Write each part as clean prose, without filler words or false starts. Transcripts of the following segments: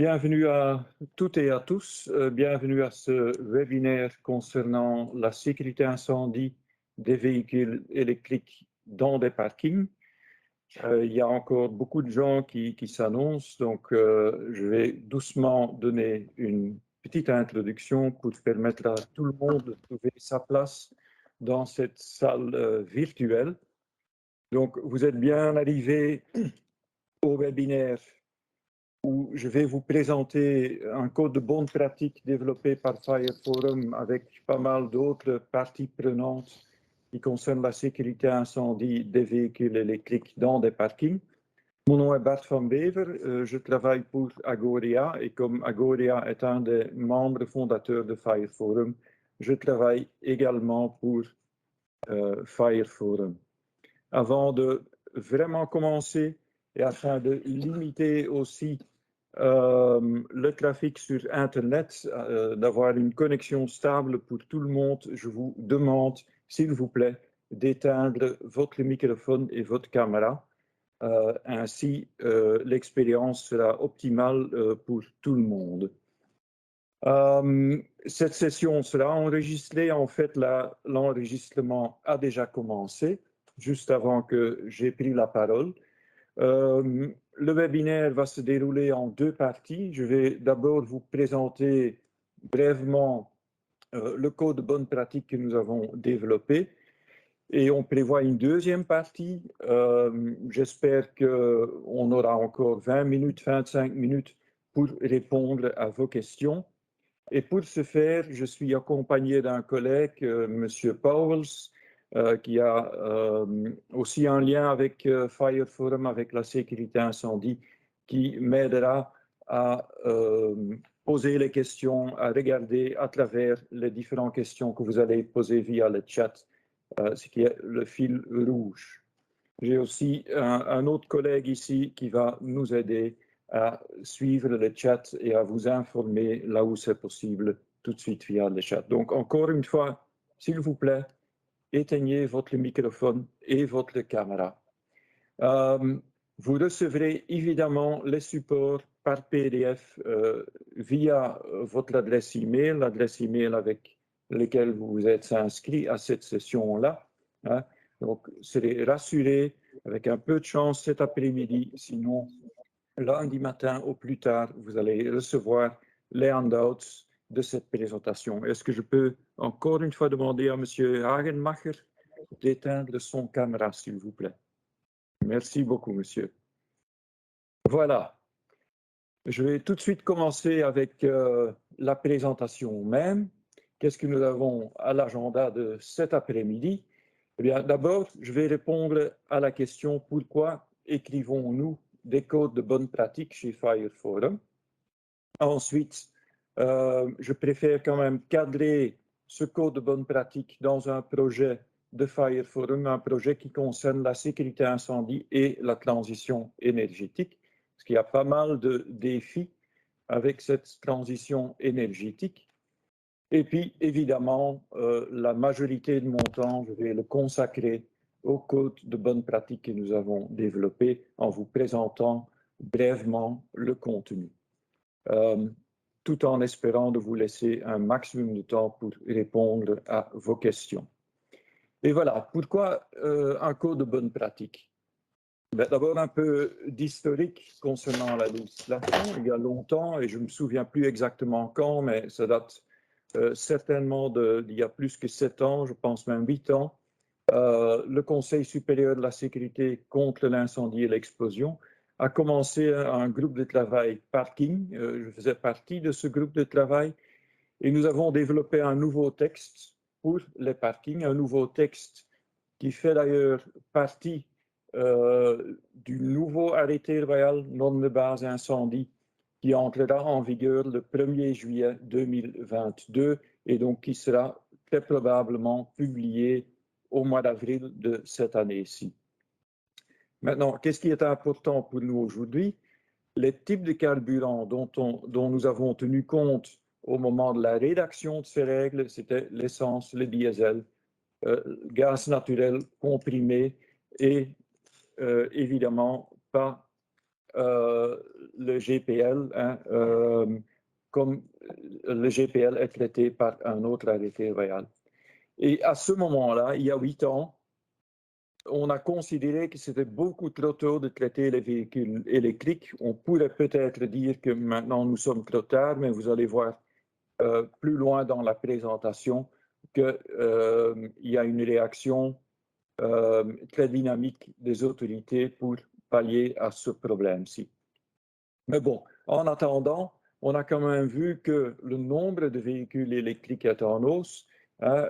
Bienvenue à toutes et à tous. Bienvenue à ce webinaire concernant la sécurité incendie des véhicules électriques dans des parkings. Il y a encore beaucoup de gens qui s'annoncent, donc je vais doucement donner une petite introduction pour permettre à tout le monde de trouver sa place dans cette salle virtuelle. Donc, vous êtes bien arrivés au webinaire où je vais vous présenter un code de bonne pratique développé par Fire Forum avec pas mal d'autres parties prenantes qui concernent la sécurité incendie des véhicules électriques dans des parkings. Mon nom est Bart van Bever, je travaille pour Agoria et comme Agoria est un des membres fondateurs de Fire Forum, je travaille également pour Fire Forum. Avant de vraiment commencer et afin de limiter aussi le trafic sur Internet, d'avoir une connexion stable pour tout le monde, je vous demande, s'il vous plaît, d'éteindre votre microphone et votre caméra. Ainsi, l'expérience sera optimale pour tout le monde. Cette session sera enregistrée. En fait, l'enregistrement a déjà commencé, juste avant que j'ai pris la parole. Le webinaire va se dérouler en deux parties. Je vais d'abord vous présenter brièvement le code de bonne pratique que nous avons développé. Et on prévoit une deuxième partie. J'espère qu'on aura encore 20 minutes, 25 minutes pour répondre à vos questions. Et pour ce faire, je suis accompagné d'un collègue, M. Powels, qui a aussi un lien avec Fire Forum, avec la sécurité incendie, qui m'aidera à poser les questions, à regarder à travers les différentes questions que vous allez poser via le chat, ce qui est le fil rouge. J'ai aussi un autre collègue ici qui va nous aider à suivre le chat et à vous informer là où c'est possible tout de suite via le chat. Donc, encore une fois, s'il vous plaît, éteignez votre microphone et votre caméra. Vous recevrez évidemment les supports par PDF via votre adresse email, l'adresse email avec laquelle vous vous êtes inscrit à cette session-là. Hein. Donc, serez rassurés, avec un peu de chance cet après-midi, sinon lundi matin au plus tard, vous allez recevoir les handouts de cette présentation. Est-ce que je peux encore une fois demander à M. Hagenmacher d'éteindre son caméra, s'il vous plaît? Merci beaucoup, monsieur. Voilà. Je vais tout de suite commencer avec la présentation même. Qu'est-ce que nous avons à l'agenda de cet après-midi? Eh bien, d'abord, je vais répondre à la question pourquoi écrivons-nous des codes de bonne pratique chez Fire Forum. Ensuite, je préfère quand même cadrer ce code de bonne pratique dans un projet de Fire Forum, un projet qui concerne la sécurité incendie et la transition énergétique, parce qu'il y a pas mal de défis avec cette transition énergétique. Et puis, évidemment, la majorité de mon temps, je vais le consacrer au code de bonne pratique que nous avons développé en vous présentant brièvement le contenu, tout en espérant de vous laisser un maximum de temps pour répondre à vos questions. Et voilà, pourquoi un code de bonne pratique? D'abord, un peu d'historique concernant la législation. Il y a longtemps, et je ne me souviens plus exactement quand, mais ça date certainement d'il y a plus que 7 ans, je pense même 8 ans, le Conseil supérieur de la sécurité contre l'incendie et l'explosion a commencé un groupe de travail parking. Je faisais partie de ce groupe de travail et nous avons développé un nouveau texte pour les parkings, un nouveau texte qui fait d'ailleurs partie du nouveau arrêté royal norme de base incendie qui entrera en vigueur le 1er juillet 2022 et donc qui sera très probablement publié au mois d'avril de cette année-ci. Maintenant, qu'est-ce qui est important pour nous aujourd'hui? Les types de carburants dont nous avons tenu compte au moment de la rédaction de ces règles, c'était l'essence, le diesel, gaz naturel comprimé et évidemment pas le GPL, hein, comme le GPL est traité par un autre arrêté royal. Et à ce moment-là, il y a 8 ans, on a considéré que c'était beaucoup trop tôt de traiter les véhicules électriques. On pourrait peut-être dire que maintenant nous sommes trop tard, mais vous allez voir plus loin dans la présentation qu'il y a une réaction très dynamique des autorités pour pallier à ce problème-ci. Mais bon, en attendant, on a quand même vu que le nombre de véhicules électriques est en hausse. Hein,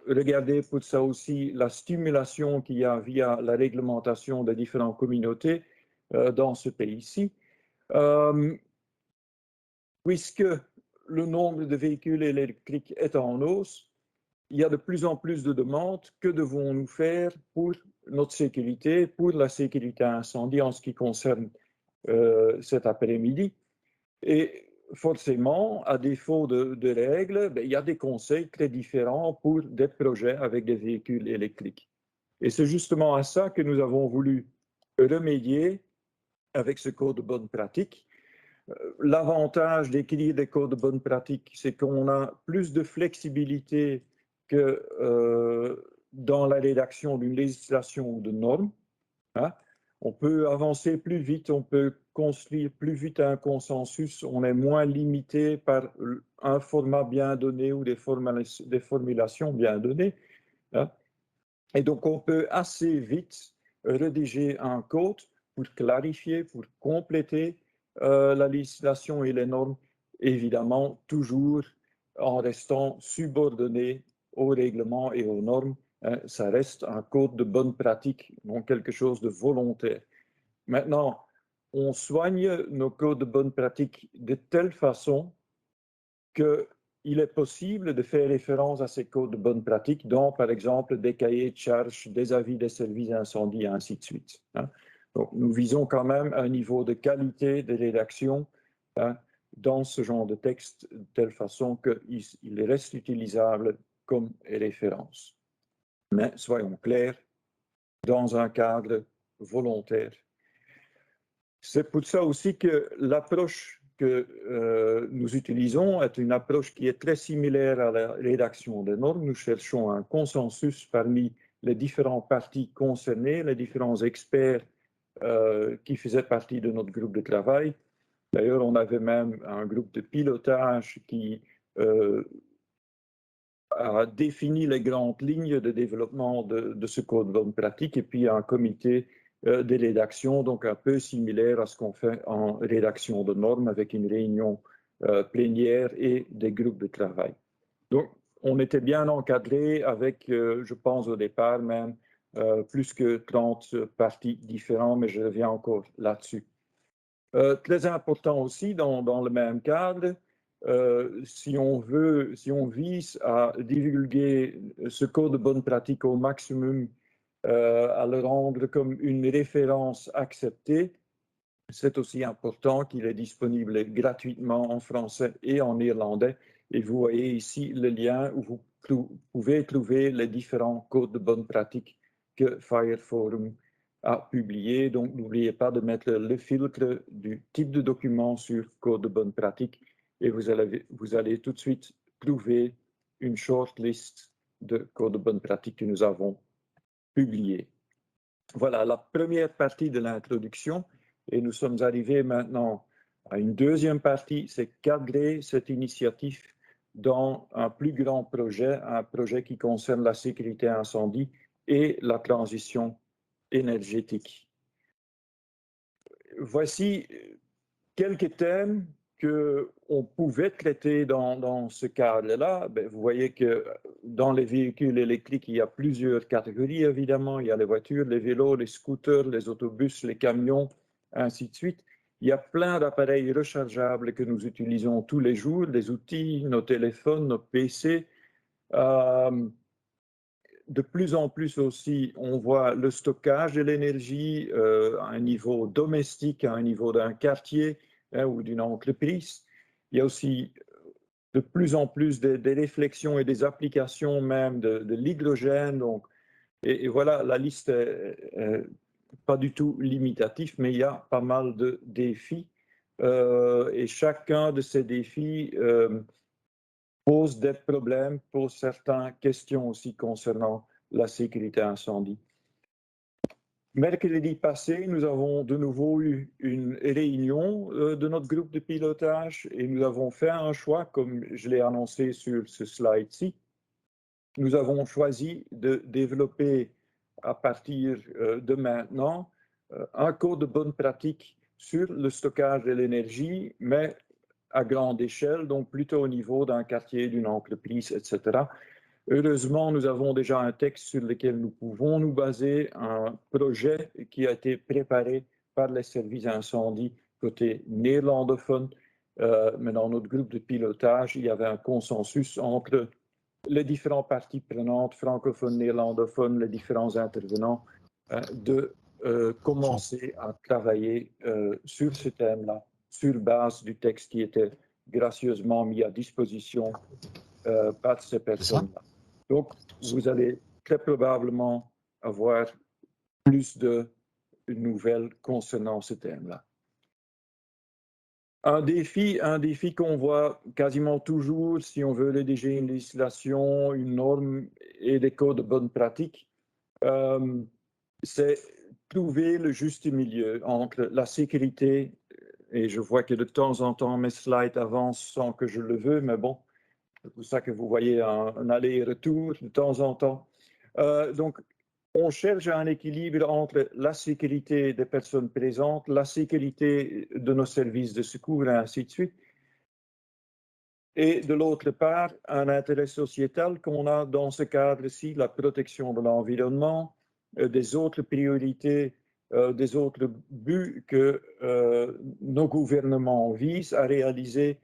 regardez pour ça aussi la stimulation qu'il y a via la réglementation des différentes communautés dans ce pays-ci. Puisque le nombre de véhicules électriques est en hausse, il y a de plus en plus de demandes. Que devons-nous faire pour notre sécurité, pour la sécurité incendie en ce qui concerne cet après-midi? Et forcément, à défaut de règles, il y a des conseils très différents pour des projets avec des véhicules électriques. Et c'est justement à ça que nous avons voulu remédier avec ce code de bonne pratique. L'avantage d'écrire des codes de bonne pratique, c'est qu'on a plus de flexibilité que dans la rédaction d'une législation ou de normes. Hein. On peut avancer plus vite, on peut construire plus vite un consensus, on est moins limité par un format bien donné ou des formulations bien données. Hein. Et donc, on peut assez vite rédiger un code pour clarifier, pour compléter la législation et les normes, évidemment, toujours en restant subordonné aux règlements et aux normes. Ça reste un code de bonne pratique, donc quelque chose de volontaire. Maintenant, on soigne nos codes de bonne pratique de telle façon qu'il est possible de faire référence à ces codes de bonne pratique dans, par exemple, des cahiers de charges, des avis des services d'incendie, et ainsi de suite. Hein. Donc, nous visons quand même un niveau de qualité de rédaction dans ce genre de texte, de telle façon qu'il reste utilisable comme référence. Mais soyons clairs, dans un cadre volontaire. C'est pour ça aussi que l'approche que nous utilisons est une approche qui est très similaire à la rédaction des normes. Nous cherchons un consensus parmi les différentes parties concernées, les différents experts qui faisaient partie de notre groupe de travail. D'ailleurs, on avait même un groupe de pilotage qui a défini les grandes lignes de développement de ce code de bonne pratique et puis un comité de rédaction, donc un peu similaire à ce qu'on fait en rédaction de normes avec une réunion plénière et des groupes de travail. Donc, on était bien encadré avec, je pense au départ même, plus que 30 parties différentes, mais je reviens encore là-dessus. Très important aussi, dans le même cadre, si on vise à divulguer ce code de bonne pratique au maximum, à le rendre comme une référence acceptée, c'est aussi important qu'il est disponible gratuitement en français et en néerlandais. Et vous voyez ici le lien où vous pouvez trouver les différents codes de bonne pratique que Fire Forum a publié. Donc, n'oubliez pas de mettre le filtre du type de document sur code de bonne pratique et vous allez tout de suite trouver une short list de codes de bonne pratique que nous avons publiés. Voilà la première partie de l'introduction et nous sommes arrivés maintenant à une deuxième partie, c'est cadrer cette initiative dans un plus grand projet, un projet qui concerne la sécurité incendie et la transition énergétique. Voici quelques thèmes qu'on pouvait traiter dans ce cadre-là. Vous voyez que dans les véhicules électriques, il y a plusieurs catégories, évidemment. Il y a les voitures, les vélos, les scooters, les autobus, les camions, ainsi de suite. Il y a plein d'appareils rechargeables que nous utilisons tous les jours, des outils, nos téléphones, nos PC. De plus en plus aussi, on voit le stockage de l'énergie à un niveau domestique, à un niveau d'un quartier ou d'une entreprise. Il y a aussi de plus en plus des réflexions et des applications même de l'hydrogène. Et voilà, la liste est pas du tout limitatif, mais il y a pas mal de défis. Et chacun de ces défis pose des problèmes, pose certaines questions aussi concernant la sécurité incendie. Mercredi passé, nous avons de nouveau eu une réunion de notre groupe de pilotage et nous avons fait un choix, comme je l'ai annoncé sur ce slide-ci. Nous avons choisi de développer à partir de maintenant un code de bonne pratique sur le stockage de l'énergie, mais à grande échelle, donc plutôt au niveau d'un quartier, d'une entreprise, etc. Heureusement, nous avons déjà un texte sur lequel nous pouvons nous baser, un projet qui a été préparé par les services incendie côté néerlandophone. Mais dans notre groupe de pilotage, il y avait un consensus entre les différentes parties prenantes, francophones, néerlandophones, les différents intervenants, de commencer à travailler sur ce thème-là, sur base du texte qui était gracieusement mis à disposition par ces personnes-là. Donc, vous allez très probablement avoir plus de nouvelles concernant ce thème-là. Un défi qu'on voit quasiment toujours, si on veut rédiger une législation, une norme et des codes de bonne pratique, c'est trouver le juste milieu entre la sécurité, et je vois que de temps en temps mes slides avancent sans que je le veuille, mais bon, c'est pour ça que vous voyez un aller-retour de temps en temps. Donc, on cherche un équilibre entre la sécurité des personnes présentes, la sécurité de nos services de secours, et ainsi de suite. Et de l'autre part, un intérêt sociétal qu'on a dans ce cadre-ci, la protection de l'environnement, des autres priorités, des autres buts que nos gouvernements visent à réaliser.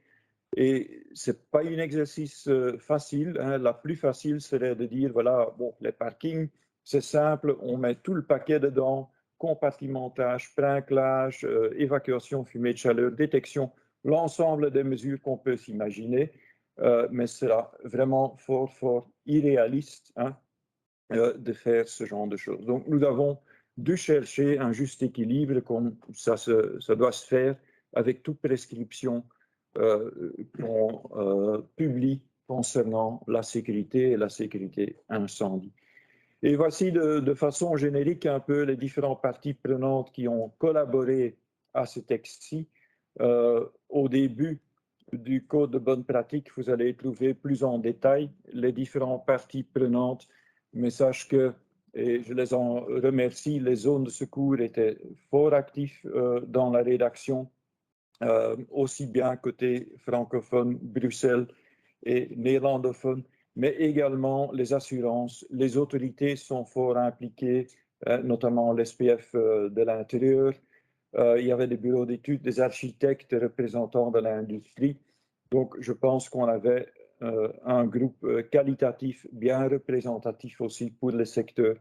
Et ce n'est pas un exercice facile. Hein. La plus facile serait de dire, voilà, bon, les parkings, c'est simple, on met tout le paquet dedans, compartimentage, sprinklage, évacuation, fumée de chaleur, détection, l'ensemble des mesures qu'on peut s'imaginer, mais c'est vraiment fort irréaliste hein, de faire ce genre de choses. Donc nous avons dû chercher un juste équilibre, comme ça doit se faire avec toute prescription qu'on publie concernant la sécurité et la sécurité incendie. Et voici de façon générique un peu les différentes parties prenantes qui ont collaboré à ce texte-ci. Au début du code de bonne pratique, vous allez trouver plus en détail les différentes parties prenantes, mais sache que, et je les en remercie, les zones de secours étaient fort actifs dans la rédaction. Aussi bien côté francophone, Bruxelles et néerlandophone, mais également les assurances. Les autorités sont fort impliquées, notamment l'SPF de l'Intérieur. Il y avait des bureaux d'études, des architectes, des représentants de l'industrie. Donc, je pense qu'on avait un groupe qualitatif bien représentatif aussi pour le secteur,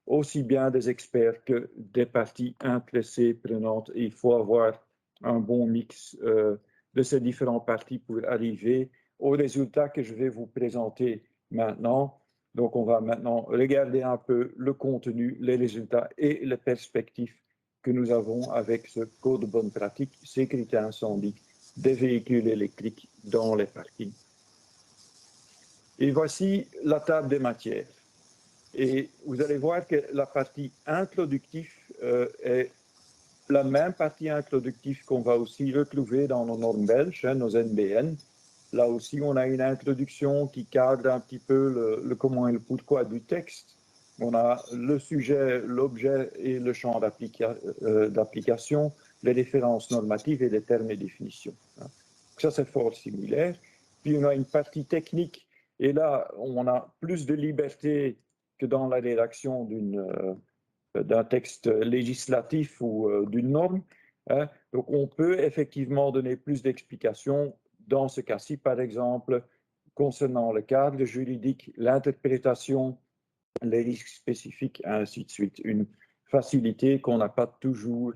aussi bien des experts que des parties intéressées, prenantes. Et il faut avoir un bon mix de ces différentes parties pour arriver au résultat que je vais vous présenter maintenant. Donc, on va maintenant regarder un peu le contenu, les résultats et les perspectives que nous avons avec ce code de bonne pratique sécurité incendie des véhicules électriques dans les parkings. Et voici la table des matières. Et vous allez voir que la partie introductive est la même partie introductive qu'on va aussi retrouver dans nos normes belges, hein, nos NBN. Là aussi, on a une introduction qui cadre un petit peu le comment et le pourquoi du texte. On a le sujet, l'objet et le champ d'application, les références normatives et les termes et définitions. Hein. Ça, c'est fort similaire. Puis, on a une partie technique. Et là, on a plus de liberté que dans la rédaction d'un texte législatif ou d'une norme. Hein. Donc, on peut effectivement donner plus d'explications dans ce cas-ci, par exemple, concernant le cadre juridique, l'interprétation, les risques spécifiques, ainsi de suite. Une facilité qu'on n'a pas toujours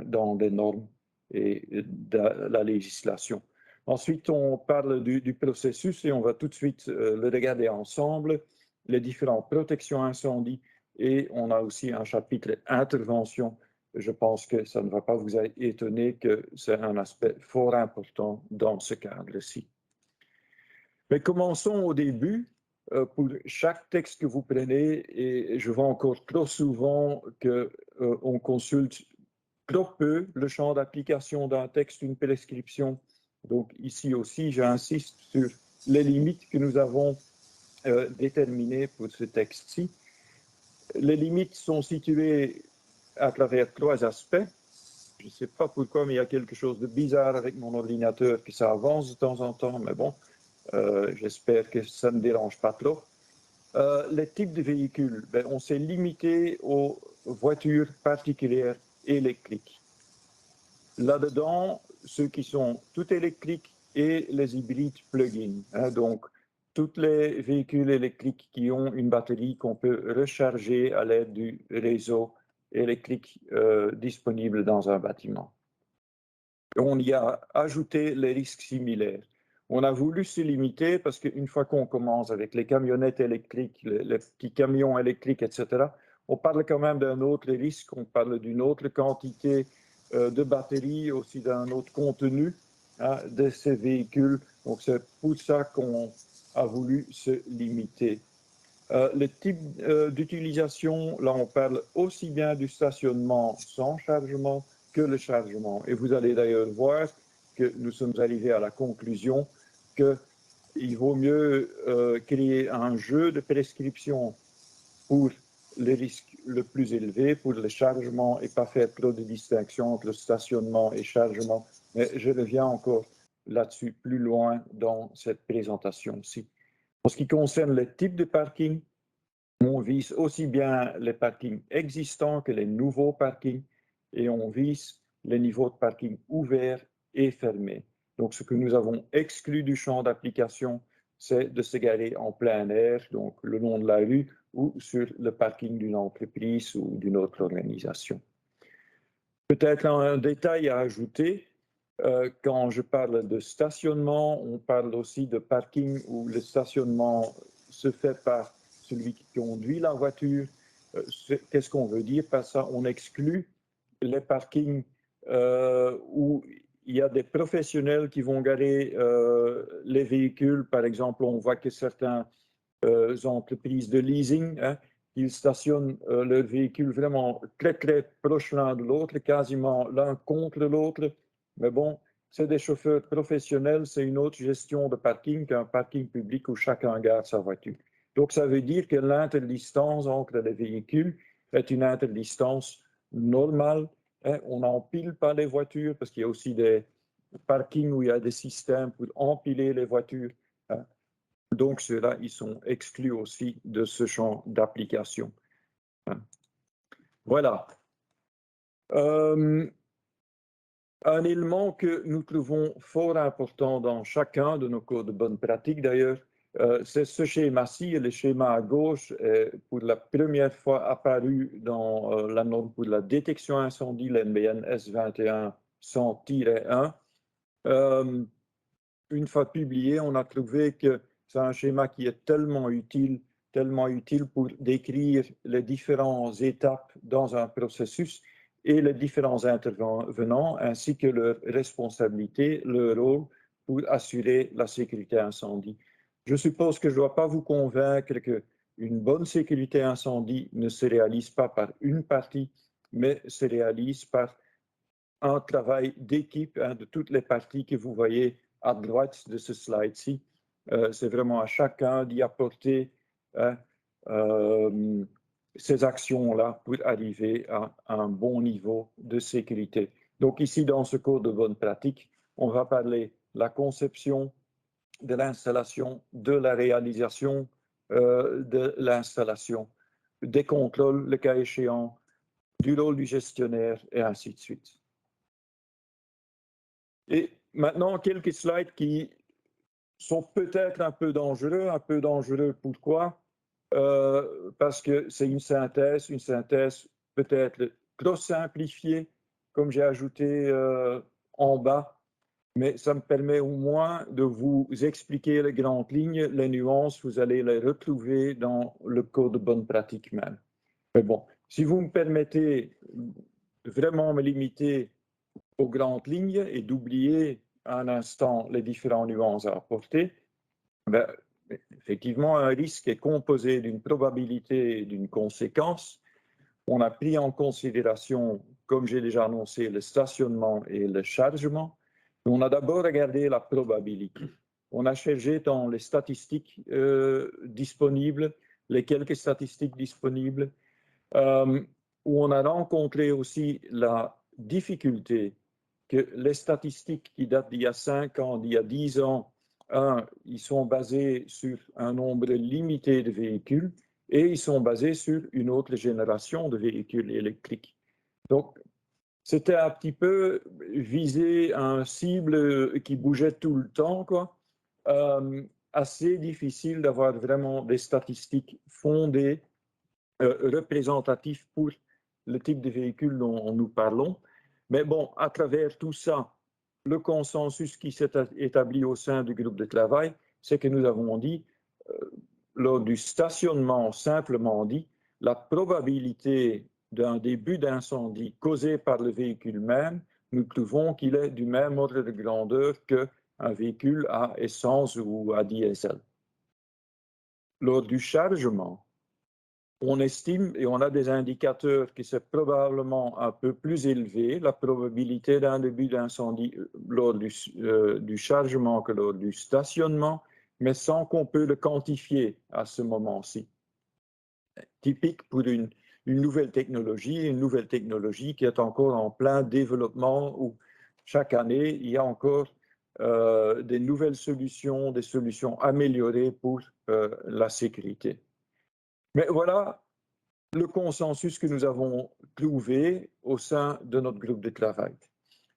dans les normes et de la législation. Ensuite, on parle du processus et on va tout de suite le regarder ensemble. Les différentes protections incendie, Et on a aussi un chapitre intervention. Je pense que ça ne va pas vous étonner que c'est un aspect fort important dans ce cadre-ci. Mais commençons au début. Pour chaque texte que vous prenez, et je vois encore trop souvent qu'on consulte trop peu le champ d'application d'un texte, une prescription. Donc ici aussi, j'insiste sur les limites que nous avons déterminées pour ce texte-ci. Les limites sont situées à travers trois aspects. Je ne sais pas pourquoi, mais il y a quelque chose de bizarre avec mon ordinateur, que ça avance de temps en temps, mais bon, j'espère que ça ne dérange pas trop. Les types de véhicules, on s'est limité aux voitures particulières électriques. Là-dedans, ceux qui sont tout électriques et les hybrides plug-in. Donc, tous les véhicules électriques qui ont une batterie qu'on peut recharger à l'aide du réseau électrique disponible dans un bâtiment. On y a ajouté les risques similaires. On a voulu se limiter parce qu'une fois qu'on commence avec les camionnettes électriques, les petits camions électriques, etc., on parle quand même d'un autre risque, on parle d'une autre quantité de batteries, aussi d'un autre contenu de ces véhicules. Donc c'est pour ça qu'on a voulu se limiter. Le type d'utilisation, là on parle aussi bien du stationnement sans chargement que le chargement. Et vous allez d'ailleurs voir que nous sommes arrivés à la conclusion qu'il vaut mieux créer un jeu de prescription pour les risques le plus élevés, pour le chargement, et pas faire trop de distinction entre le stationnement et chargement. Mais je reviens encore là-dessus plus loin dans cette présentation-ci. En ce qui concerne les types de parking, on vise aussi bien les parkings existants que les nouveaux parkings, et on vise les niveaux de parking ouverts et fermés. Donc, ce que nous avons exclu du champ d'application, c'est de se garer en plein air, donc le long de la rue ou sur le parking d'une entreprise ou d'une autre organisation. Peut-être un détail à ajouter, quand je parle de stationnement, on parle aussi de parking où le stationnement se fait par celui qui conduit la voiture. Qu'est-ce qu'on veut dire par ça? On exclut les parkings où il y a des professionnels qui vont garer les véhicules. Par exemple, on voit que certaines entreprises de leasing, ils stationnent leurs véhicules vraiment très, très proches l'un de l'autre, quasiment l'un contre l'autre. Mais bon, c'est des chauffeurs professionnels, c'est une autre gestion de parking qu'un parking public où chacun gare sa voiture. Donc, ça veut dire que l'interdistance entre les véhicules est une interdistance normale. On n'empile pas les voitures parce qu'il y a aussi des parkings où il y a des systèmes pour empiler les voitures. Donc, ceux-là, ils sont exclus aussi de ce champ d'application. Voilà. Un élément que nous trouvons fort important dans chacun de nos codes de bonne pratique, d'ailleurs, c'est ce schéma-ci. Le schéma à gauche est pour la première fois apparu dans la norme pour la détection incendie, l'NBN S2100-1. Une fois publié, on a trouvé que c'est un schéma qui est tellement utile pour décrire les différentes étapes dans un processus et les différents intervenants, ainsi que leurs responsabilités, leur rôle pour assurer la sécurité incendie. Je suppose que je ne dois pas vous convaincre qu'une bonne sécurité incendie ne se réalise pas par une partie, mais se réalise par un travail d'équipe de toutes les parties que vous voyez à droite de ce slide-ci. C'est vraiment à chacun d'y apporter ces actions-là pour arriver à un bon niveau de sécurité. Donc ici, dans ce cours de bonne pratique, on va parler de la conception, de l'installation, de la réalisation de l'installation, des contrôles, le cas échéant, du rôle du gestionnaire et ainsi de suite. Et maintenant, quelques slides qui sont peut-être un peu dangereux. Pourquoi? Parce que c'est une synthèse peut-être trop simplifiée, comme j'ai ajouté en bas, mais ça me permet au moins de vous expliquer les grandes lignes, les nuances, vous allez les retrouver dans le code de bonne pratique même. Mais bon, si vous me permettez de vraiment me limiter aux grandes lignes et d'oublier un instant les différentes nuances à apporter, ben, effectivement, un risque est composé d'une probabilité et d'une conséquence. On a pris en considération, comme j'ai déjà annoncé, le stationnement et le chargement. On a d'abord regardé la probabilité. On a cherché dans les statistiques disponibles, les quelques statistiques disponibles, où on a rencontré aussi la difficulté que les statistiques qui datent d'il y a 5 ans, d'il y a 10 ans, ils sont basés sur un nombre limité de véhicules et ils sont basés sur une autre génération de véhicules électriques. Donc, c'était un petit peu viser un cible qui bougeait tout le temps, quoi. Assez difficile d'avoir vraiment des statistiques fondées, représentatives pour le type de véhicule dont nous parlons. Mais bon, à travers tout ça, le consensus qui s'est établi au sein du groupe de travail, c'est que nous avons dit, lors du stationnement simplement dit, la probabilité d'un début d'incendie causé par le véhicule même, nous trouvons qu'il est du même ordre de grandeur qu'un véhicule à essence ou à diesel. Lors du chargement, on estime et on a des indicateurs que c'est probablement un peu plus élevé, la probabilité d'un début d'incendie lors du chargement que lors du stationnement, mais sans qu'on peut le quantifier à ce moment-ci. Typique pour une nouvelle technologie qui est encore en plein développement, où chaque année, il y a encore des nouvelles solutions, des solutions améliorées pour la sécurité. Mais voilà le consensus que nous avons trouvé au sein de notre groupe de travail.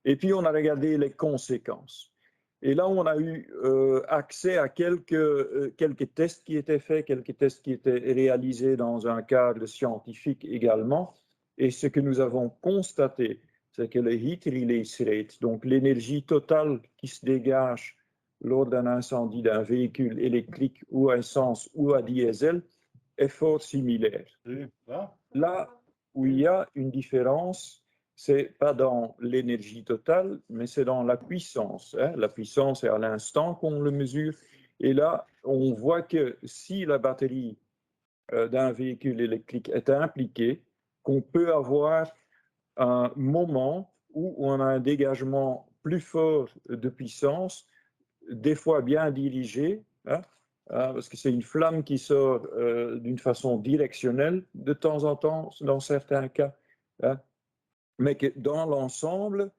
Et puis, on a regardé les conséquences. Et là, on a eu accès à quelques tests qui étaient faits, quelques tests qui étaient réalisés dans un cadre scientifique également. Et ce que nous avons constaté, c'est que le heat release rate, donc l'énergie totale qui se dégage lors d'un incendie d'un véhicule électrique ou à essence ou à diesel, est fort similaire. Là où il y a une différence, c'est pas dans l'énergie totale, mais c'est dans la puissance. La puissance est à l'instant qu'on le mesure. Et là, on voit que si la batterie d'un véhicule électrique est impliquée, qu'on peut avoir un moment où on a un dégagement plus fort de puissance, des fois bien dirigé, parce que c'est une flamme qui sort d'une façon directionnelle de temps en temps, dans certains cas, mais que dans l'ensemble,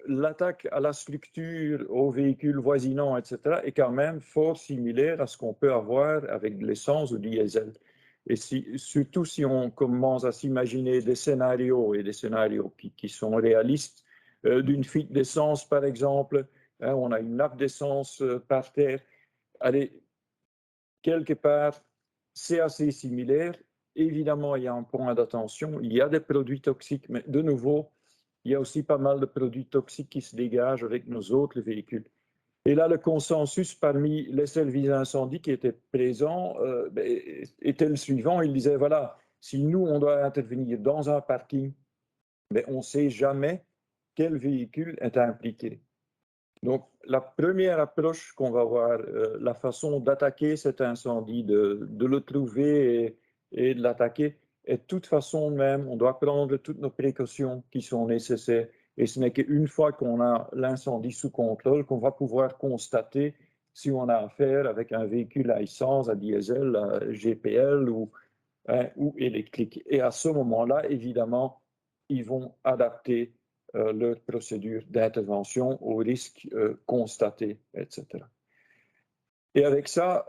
l'attaque à la structure, aux véhicules voisinants, etc., est quand même fort similaire à ce qu'on peut avoir avec de l'essence ou du diesel. Et surtout si on commence à s'imaginer des scénarios, et des scénarios qui sont réalistes, d'une fuite d'essence, par exemple, on a une nappe d'essence par terre. Allez, quelque part, c'est assez similaire. Évidemment, il y a un point d'attention, il y a des produits toxiques, mais de nouveau, il y a aussi pas mal de produits toxiques qui se dégagent avec nos autres véhicules. Et là, le consensus parmi les services d'incendie qui étaient présents était le suivant. Il disait, voilà, si nous, on doit intervenir dans un parking, mais on ne sait jamais quel véhicule est impliqué. Donc, la première approche qu'on va voir, la façon d'attaquer cet incendie, de le trouver et de l'attaquer, est de toute façon même, on doit prendre toutes nos précautions qui sont nécessaires. Et ce n'est qu'une fois qu'on a l'incendie sous contrôle qu'on va pouvoir constater si on a affaire avec un véhicule à essence, à diesel, à GPL ou électrique. Et à ce moment-là, évidemment, ils vont adapter leur procédure d'intervention aux risques constatés, etc. Et avec ça,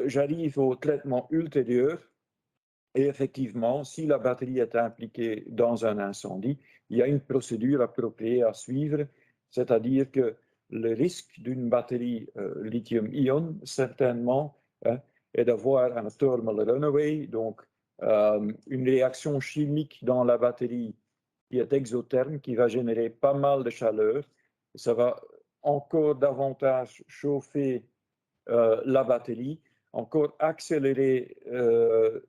j'arrive au traitement ultérieur. Et effectivement, si la batterie est impliquée dans un incendie, il y a une procédure appropriée à suivre, c'est-à-dire que le risque d'une batterie lithium-ion, certainement, est d'avoir un thermal runaway, donc une réaction chimique dans la batterie qui est exotherme, qui va générer pas mal de chaleur. Ça va encore davantage chauffer la batterie, encore accélérer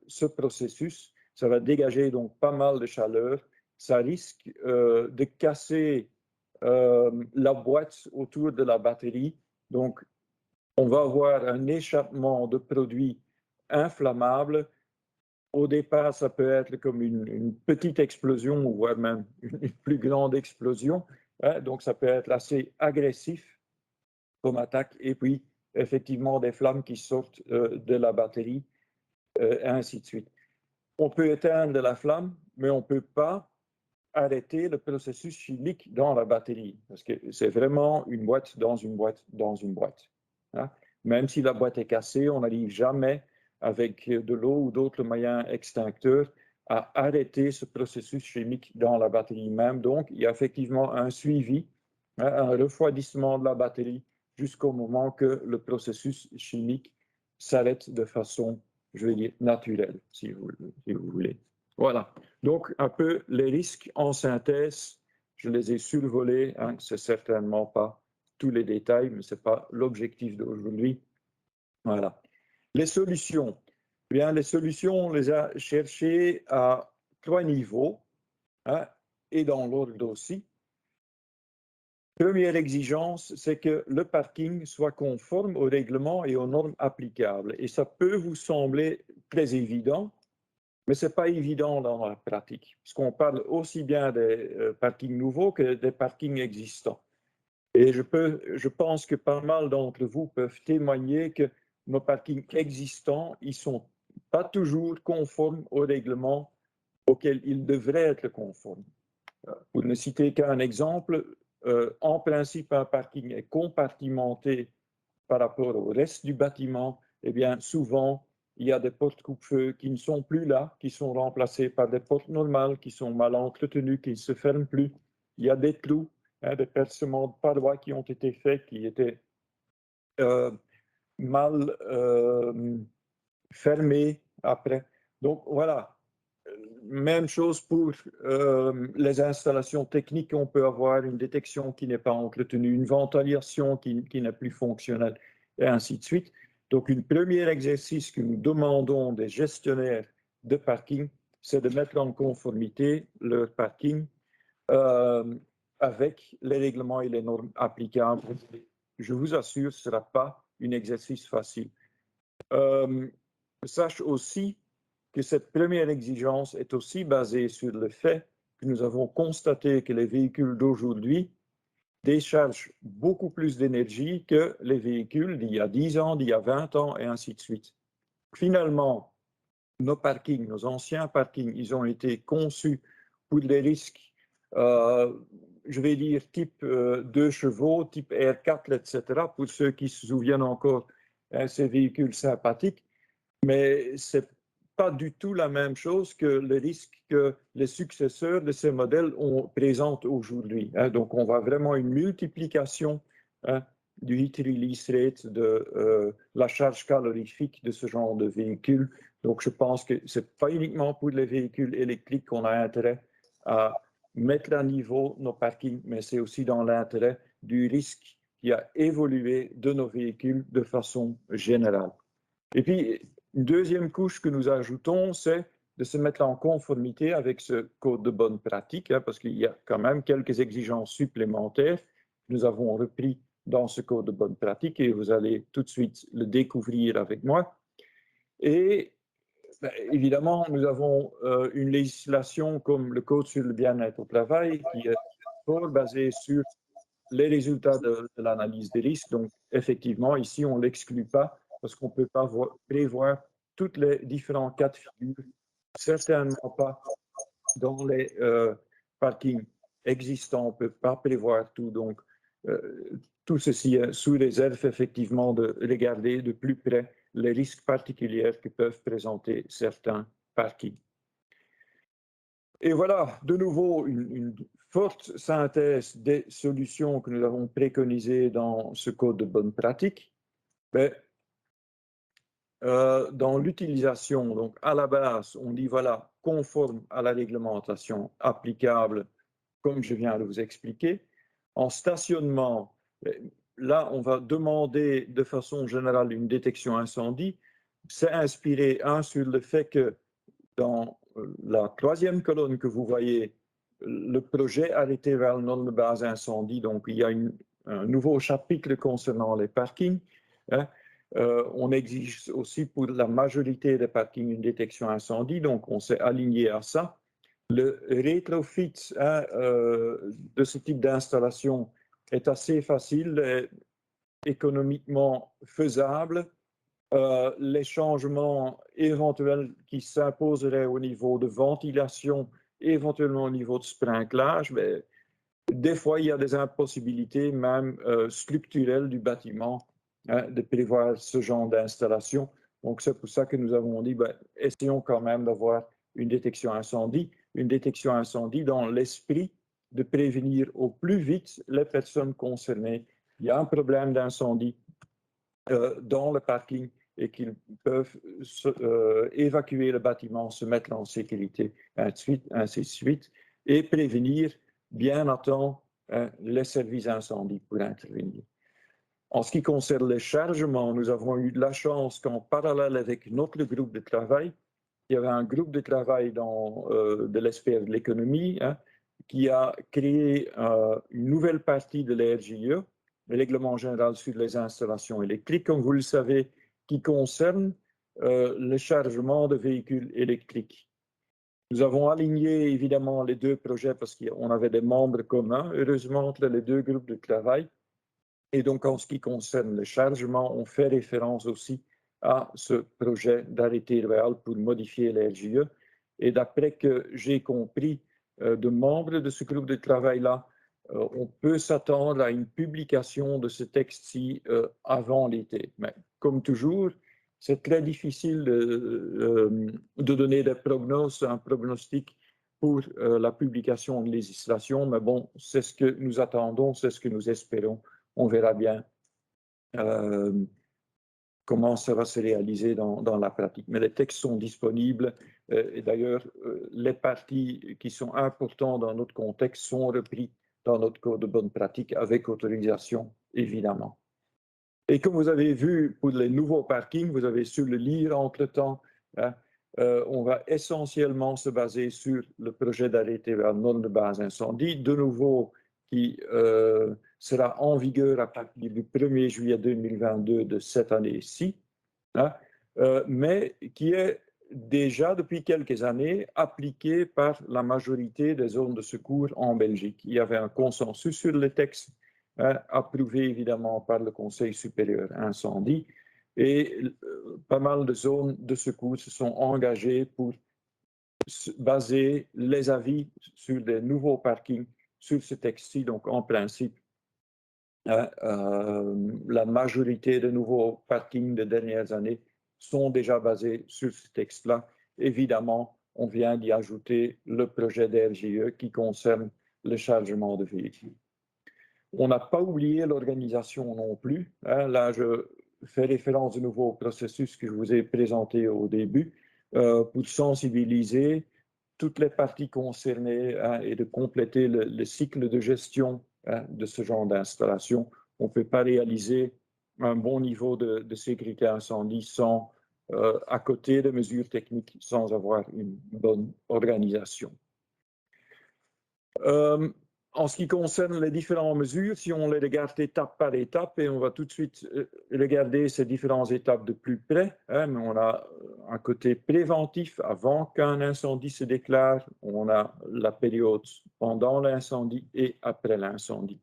ce processus, ça va dégager donc pas mal de chaleur. Ça risque de casser la boîte autour de la batterie. Donc, on va avoir un échappement de produits inflammables. Au départ, ça peut être comme une petite explosion, voire même une plus grande explosion. Hein, donc, ça peut être assez agressif comme attaque. Et puis, effectivement, des flammes qui sortent de la batterie, et ainsi de suite. On peut éteindre la flamme, mais on ne peut pas arrêter le processus chimique dans la batterie, parce que c'est vraiment une boîte dans une boîte dans une boîte. Hein? Même si la boîte est cassée, on n'arrive jamais, avec de l'eau ou d'autres moyens extincteurs, à arrêter ce processus chimique dans la batterie même. Donc, il y a effectivement un suivi, hein, un refroidissement de la batterie jusqu'au moment que le processus chimique s'arrête de façon, je veux dire, naturelle, si vous voulez. Voilà. Donc, un peu les risques en synthèse, je les ai survolés. Hein, ce n'est certainement pas tous les détails, mais ce n'est pas l'objectif d'aujourd'hui. Voilà. Les solutions. Eh bien, les solutions, on les a cherchées à 3 niveaux, hein, et dans l'ordre aussi. Première exigence, c'est que le parking soit conforme aux règlements et aux normes applicables. Et ça peut vous sembler très évident, mais ce n'est pas évident dans la pratique, puisqu'on parle aussi bien des parkings nouveaux que des parkings existants. Et je pense que pas mal d'entre vous peuvent témoigner que nos parkings existants, ils ne sont pas toujours conformes aux règlements auxquels ils devraient être conformes. Pour ne citer qu'un exemple, en principe, un parking est compartimenté par rapport au reste du bâtiment. Eh bien, souvent, il y a des portes coupe-feu qui ne sont plus là, qui sont remplacées par des portes normales, qui sont mal entretenues, qui ne se ferment plus. Il y a des trous, hein, des percements de parois qui ont été faits, qui étaient mal fermés après. Donc voilà, même chose pour les installations techniques. On peut avoir une détection qui n'est pas entretenue, une ventilation qui n'est plus fonctionnelle, et ainsi de suite. Donc, un premier exercice que nous demandons des gestionnaires de parking, c'est de mettre en conformité leur parking avec les règlements et les normes applicables. Je vous assure, ce ne sera pas un exercice facile. Sache aussi que cette première exigence est aussi basée sur le fait que nous avons constaté que les véhicules d'aujourd'hui déchargent beaucoup plus d'énergie que les véhicules d'il y a 10 ans, d'il y a 20 ans, et ainsi de suite. Finalement, nos parkings, nos anciens parkings, ils ont été conçus pour des risques, je vais dire type 2 chevaux, type R4, etc., pour ceux qui se souviennent encore, hein, ces véhicules sympathiques, mais c'est pas du tout la même chose que le risque que les successeurs de ces modèles présentent aujourd'hui. Hein. Donc, on voit vraiment une multiplication, hein, du heat release rate, de la charge calorifique de ce genre de véhicule. Donc, je pense que ce n'est pas uniquement pour les véhicules électriques qu'on a intérêt à mettre à niveau nos parkings, mais c'est aussi dans l'intérêt du risque qui a évolué de nos véhicules de façon générale. Et puis, une deuxième couche que nous ajoutons, c'est de se mettre en conformité avec ce code de bonne pratique, hein, parce qu'il y a quand même quelques exigences supplémentaires que nous avons repris dans ce code de bonne pratique, et vous allez tout de suite le découvrir avec moi. Et évidemment, nous avons une législation comme le Code sur le bien-être au travail, qui est fort basé sur les résultats de l'analyse des risques. Donc, effectivement, ici, on ne l'exclut pas, parce qu'on ne peut pas prévoir tous les différents cas de figure, certainement pas dans les parkings existants, on ne peut pas prévoir tout. Donc, tout ceci est sous réserve, effectivement, de regarder de plus près les risques particuliers que peuvent présenter certains parkings. Et voilà, de nouveau, une forte synthèse des solutions que nous avons préconisées dans ce code de bonne pratique. Mais, dans l'utilisation, donc à la base, on dit voilà, conforme à la réglementation applicable, comme je viens de vous expliquer. En stationnement, là, on va demander de façon générale une détection incendie. C'est inspiré, sur le fait que dans la troisième colonne que vous voyez, le projet arrêté vers non de base incendie, donc il y a un nouveau chapitre concernant les parkings. Hein. On exige aussi pour la majorité des parkings une détection incendie, donc on s'est aligné à ça. Le rétrofit de ce type d'installation est assez facile, économiquement faisable. Les changements éventuels qui s'imposeraient au niveau de ventilation, éventuellement au niveau de sprinklage, mais des fois, il y a des impossibilités même structurelles du bâtiment de prévoir ce genre d'installation. Donc, c'est pour ça que nous avons dit, essayons quand même d'avoir une détection incendie dans l'esprit de prévenir au plus vite les personnes concernées. Il y a un problème d'incendie dans le parking et qu'ils peuvent évacuer le bâtiment, se mettre en sécurité, ainsi de suite, et prévenir bien à temps les services incendie pour intervenir. En ce qui concerne les chargements, nous avons eu de la chance qu'en parallèle avec notre groupe de travail, il y avait un groupe de travail de l'SPF de l'économie qui a créé une nouvelle partie de l'RGE, le règlement général sur les installations électriques, comme vous le savez, qui concerne le chargement de véhicules électriques. Nous avons aligné évidemment les deux projets parce qu'on avait des membres communs, heureusement, entre les deux groupes de travail. Et donc, en ce qui concerne le chargement, on fait référence aussi à ce projet d'arrêté réel pour modifier l'RGE. Et d'après que j'ai compris de membres de ce groupe de travail-là, on peut s'attendre à une publication de ce texte-ci avant l'été. Mais comme toujours, c'est très difficile de donner des prognoses, un pronostic pour la publication de législation. Mais bon, c'est ce que nous attendons, c'est ce que nous espérons. On verra bien comment ça va se réaliser dans la pratique. Mais les textes sont disponibles et d'ailleurs, les parties qui sont importantes dans notre contexte sont repris dans notre code de bonne pratique avec autorisation, évidemment. Et comme vous avez vu pour les nouveaux parkings, vous avez su le lire entre-temps, on va essentiellement se baser sur le projet d'arrêté non de base incendie, de nouveau qui sera en vigueur à partir du 1er juillet 2022 de cette année-ci, mais qui est déjà depuis quelques années appliqué par la majorité des zones de secours en Belgique. Il y avait un consensus sur le texte, approuvé évidemment par le Conseil supérieur incendie, et pas mal de zones de secours se sont engagées pour baser les avis sur des nouveaux parkings sur ce texte-ci. Donc, en principe, la majorité de nouveaux parkings des dernières années sont déjà basés sur ce texte-là. Évidemment, on vient d'y ajouter le projet d'RGE qui concerne le chargement de véhicules. On n'a pas oublié l'organisation non plus. Là, je fais référence de nouveau au processus que je vous ai présenté au début pour sensibiliser toutes les parties concernées et de compléter le cycle de gestion de ce genre d'installation. On ne peut pas réaliser un bon niveau de sécurité incendie sans, à côté de mesures techniques, sans avoir une bonne organisation. En ce qui concerne les différentes mesures, si on les regarde étape par étape, et on va tout de suite regarder ces différentes étapes de plus près, mais on a un côté préventif avant qu'un incendie se déclare, on a la période pendant l'incendie et après l'incendie.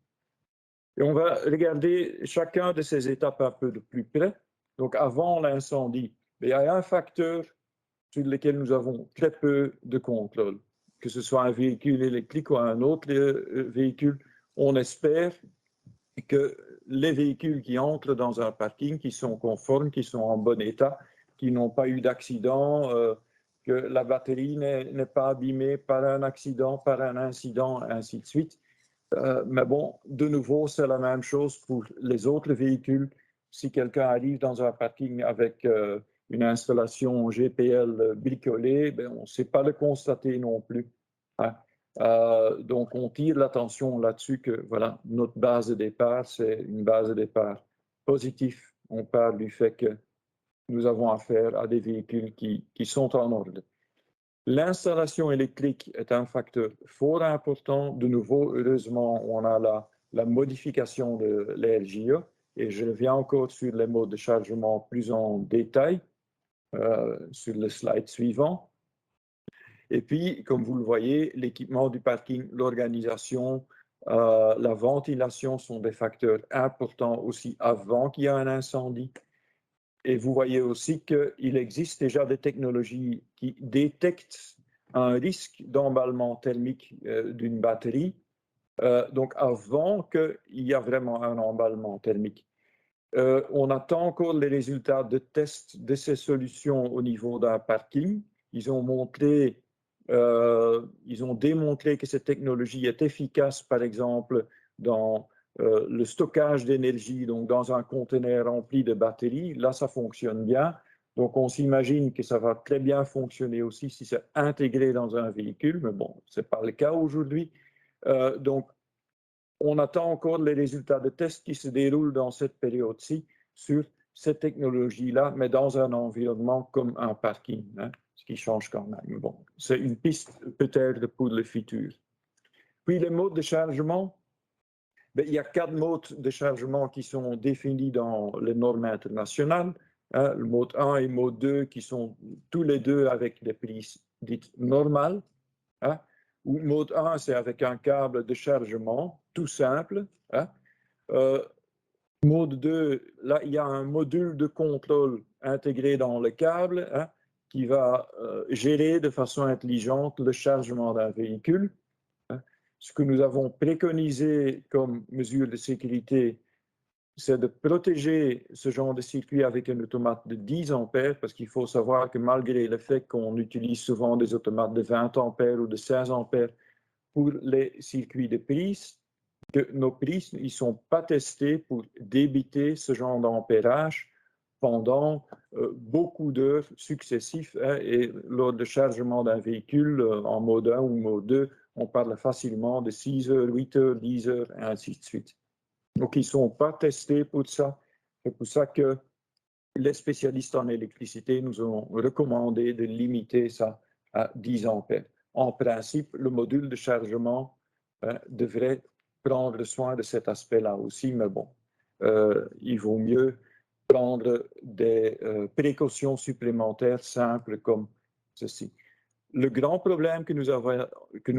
Et on va regarder chacun de ces étapes un peu de plus près. Donc avant l'incendie, il y a un facteur sur lequel nous avons très peu de contrôle. Que ce soit un véhicule électrique ou un autre véhicule, on espère que les véhicules qui entrent dans un parking, qui sont conformes, qui sont en bon état, qui n'ont pas eu d'accident, que la batterie n'est pas abîmée par un accident, par un incident, ainsi de suite. Mais bon, de nouveau, c'est la même chose pour les autres véhicules. Si quelqu'un arrive dans un parking avec une installation GPL bricolée, on ne sait pas le constater non plus. Donc, on tire l'attention là-dessus que voilà, notre base de départ, c'est une base de départ positive. On parle du fait que nous avons affaire à des véhicules qui sont en ordre. L'installation électrique est un facteur fort important. De nouveau, heureusement, on a la modification de l'RJE et je reviens encore sur les modes de chargement plus en détail sur le slide suivant. Et puis, comme vous le voyez, l'équipement du parking, l'organisation, la ventilation sont des facteurs importants aussi avant qu'il y ait un incendie. Et vous voyez aussi qu'il existe déjà des technologies qui détectent un risque d'emballement thermique d'une batterie, donc avant qu'il y ait vraiment un emballement thermique. On attend encore les résultats de tests de ces solutions au niveau d'un parking. Ils ont démontré que cette technologie est efficace, par exemple, dans le stockage d'énergie, donc dans un conteneur rempli de batteries. Là, ça fonctionne bien. Donc, on s'imagine que ça va très bien fonctionner aussi si c'est intégré dans un véhicule, mais bon, ce n'est pas le cas aujourd'hui. Donc, on attend encore les résultats de tests qui se déroulent dans cette période-ci sur cette technologie-là, mais dans un environnement comme un parking, hein, ce qui change quand même. Bon, c'est une piste peut-être pour le futur. Puis les modes de chargement, il y a 4 modes de chargement qui sont définis dans les normes internationales. Hein, le mode 1 et le mode 2 qui sont tous les deux avec des prises dites normales. Hein. Ou mode 1, c'est avec un câble de chargement tout simple. Hein. Mode 2, là, il y a un module de contrôle intégré dans le câble hein, qui va gérer de façon intelligente le chargement d'un véhicule. Hein. Ce que nous avons préconisé comme mesure de sécurité, c'est de protéger ce genre de circuit avec un automate de 10 ampères, parce qu'il faut savoir que malgré le fait qu'on utilise souvent des automates de 20 ampères ou de 16 ampères pour les circuits de prise, que nos prises ne sont pas testées pour débiter ce genre d'ampérage pendant beaucoup d'heures successives. Hein, et lors du chargement d'un véhicule en mode 1 ou mode 2, on parle facilement de 6 heures, 8 heures, 10 heures, et ainsi de suite. Donc, ils ne sont pas testés pour ça. C'est pour ça que les spécialistes en électricité nous ont recommandé de limiter ça à 10 ampères. En principe, le module de chargement devrait prendre soin de cet aspect-là aussi, mais bon, il vaut mieux prendre des précautions supplémentaires simples comme ceci. Le grand problème que nous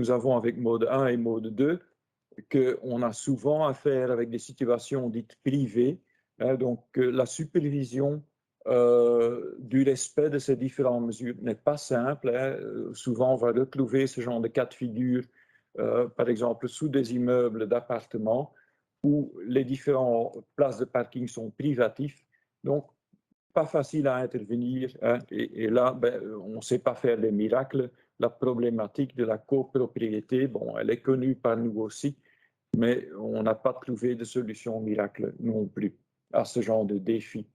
avons avec mode 1 et mode 2, qu'on a souvent affaire avec des situations dites privées, hein, donc la supervision du respect de ces différentes mesures n'est pas simple. Hein. Souvent, on va retrouver ce genre de cas de figure, par exemple, sous des immeubles d'appartements où les différentes places de parking sont privatifs. Donc, pas facile à intervenir. Hein. Et là, on ne sait pas faire des miracles. La problématique de la copropriété, bon, elle est connue par nous aussi, mais on n'a pas trouvé de solution miracle non plus à ce genre de défi.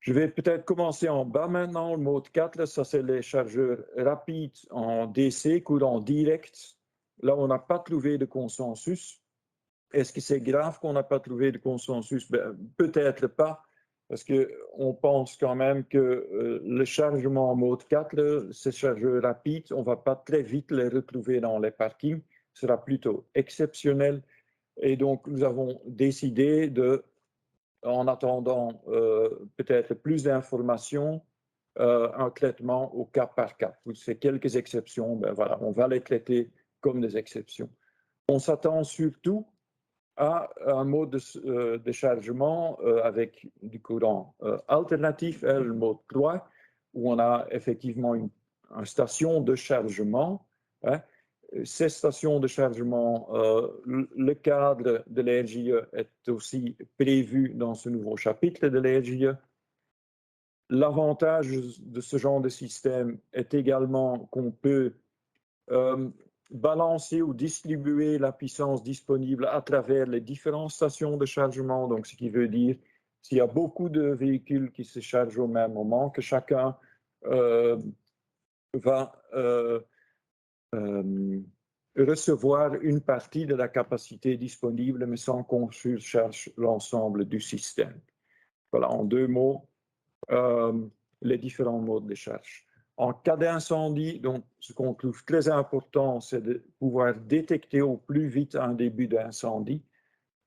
Je vais peut-être commencer en bas maintenant. Le mode 4, ça c'est les chargeurs rapides en DC, courant direct. Là, on n'a pas trouvé de consensus. Est-ce que c'est grave qu'on n'a pas trouvé de consensus? Peut-être pas, parce qu'on pense quand même que le chargement en mode 4, ces chargeurs rapides, on ne va pas très vite les retrouver dans les parkings. Ce sera plutôt exceptionnel. Et donc, nous avons décidé de, en attendant peut-être plus d'informations, un traitement au cas par cas. Pour ces quelques exceptions, voilà, on va les traiter comme des exceptions. On s'attend surtout à un mode de chargement avec du courant alternatif, le mode 3, où on a effectivement une station de chargement. Hein. Ces stations de chargement, le cadre de l'RJE est aussi prévu dans ce nouveau chapitre de l'RJE. L'avantage de ce genre de système est également qu'on peut balancer ou distribuer la puissance disponible à travers les différentes stations de chargement. Donc, ce qui veut dire s'il y a beaucoup de véhicules qui se chargent au même moment, que chacun va recevoir une partie de la capacité disponible, mais sans qu'on surcharge l'ensemble du système. Voilà, en 2 mots, les différents modes de charge. En cas d'incendie, donc, ce qu'on trouve très important, c'est de pouvoir détecter au plus vite un début d'incendie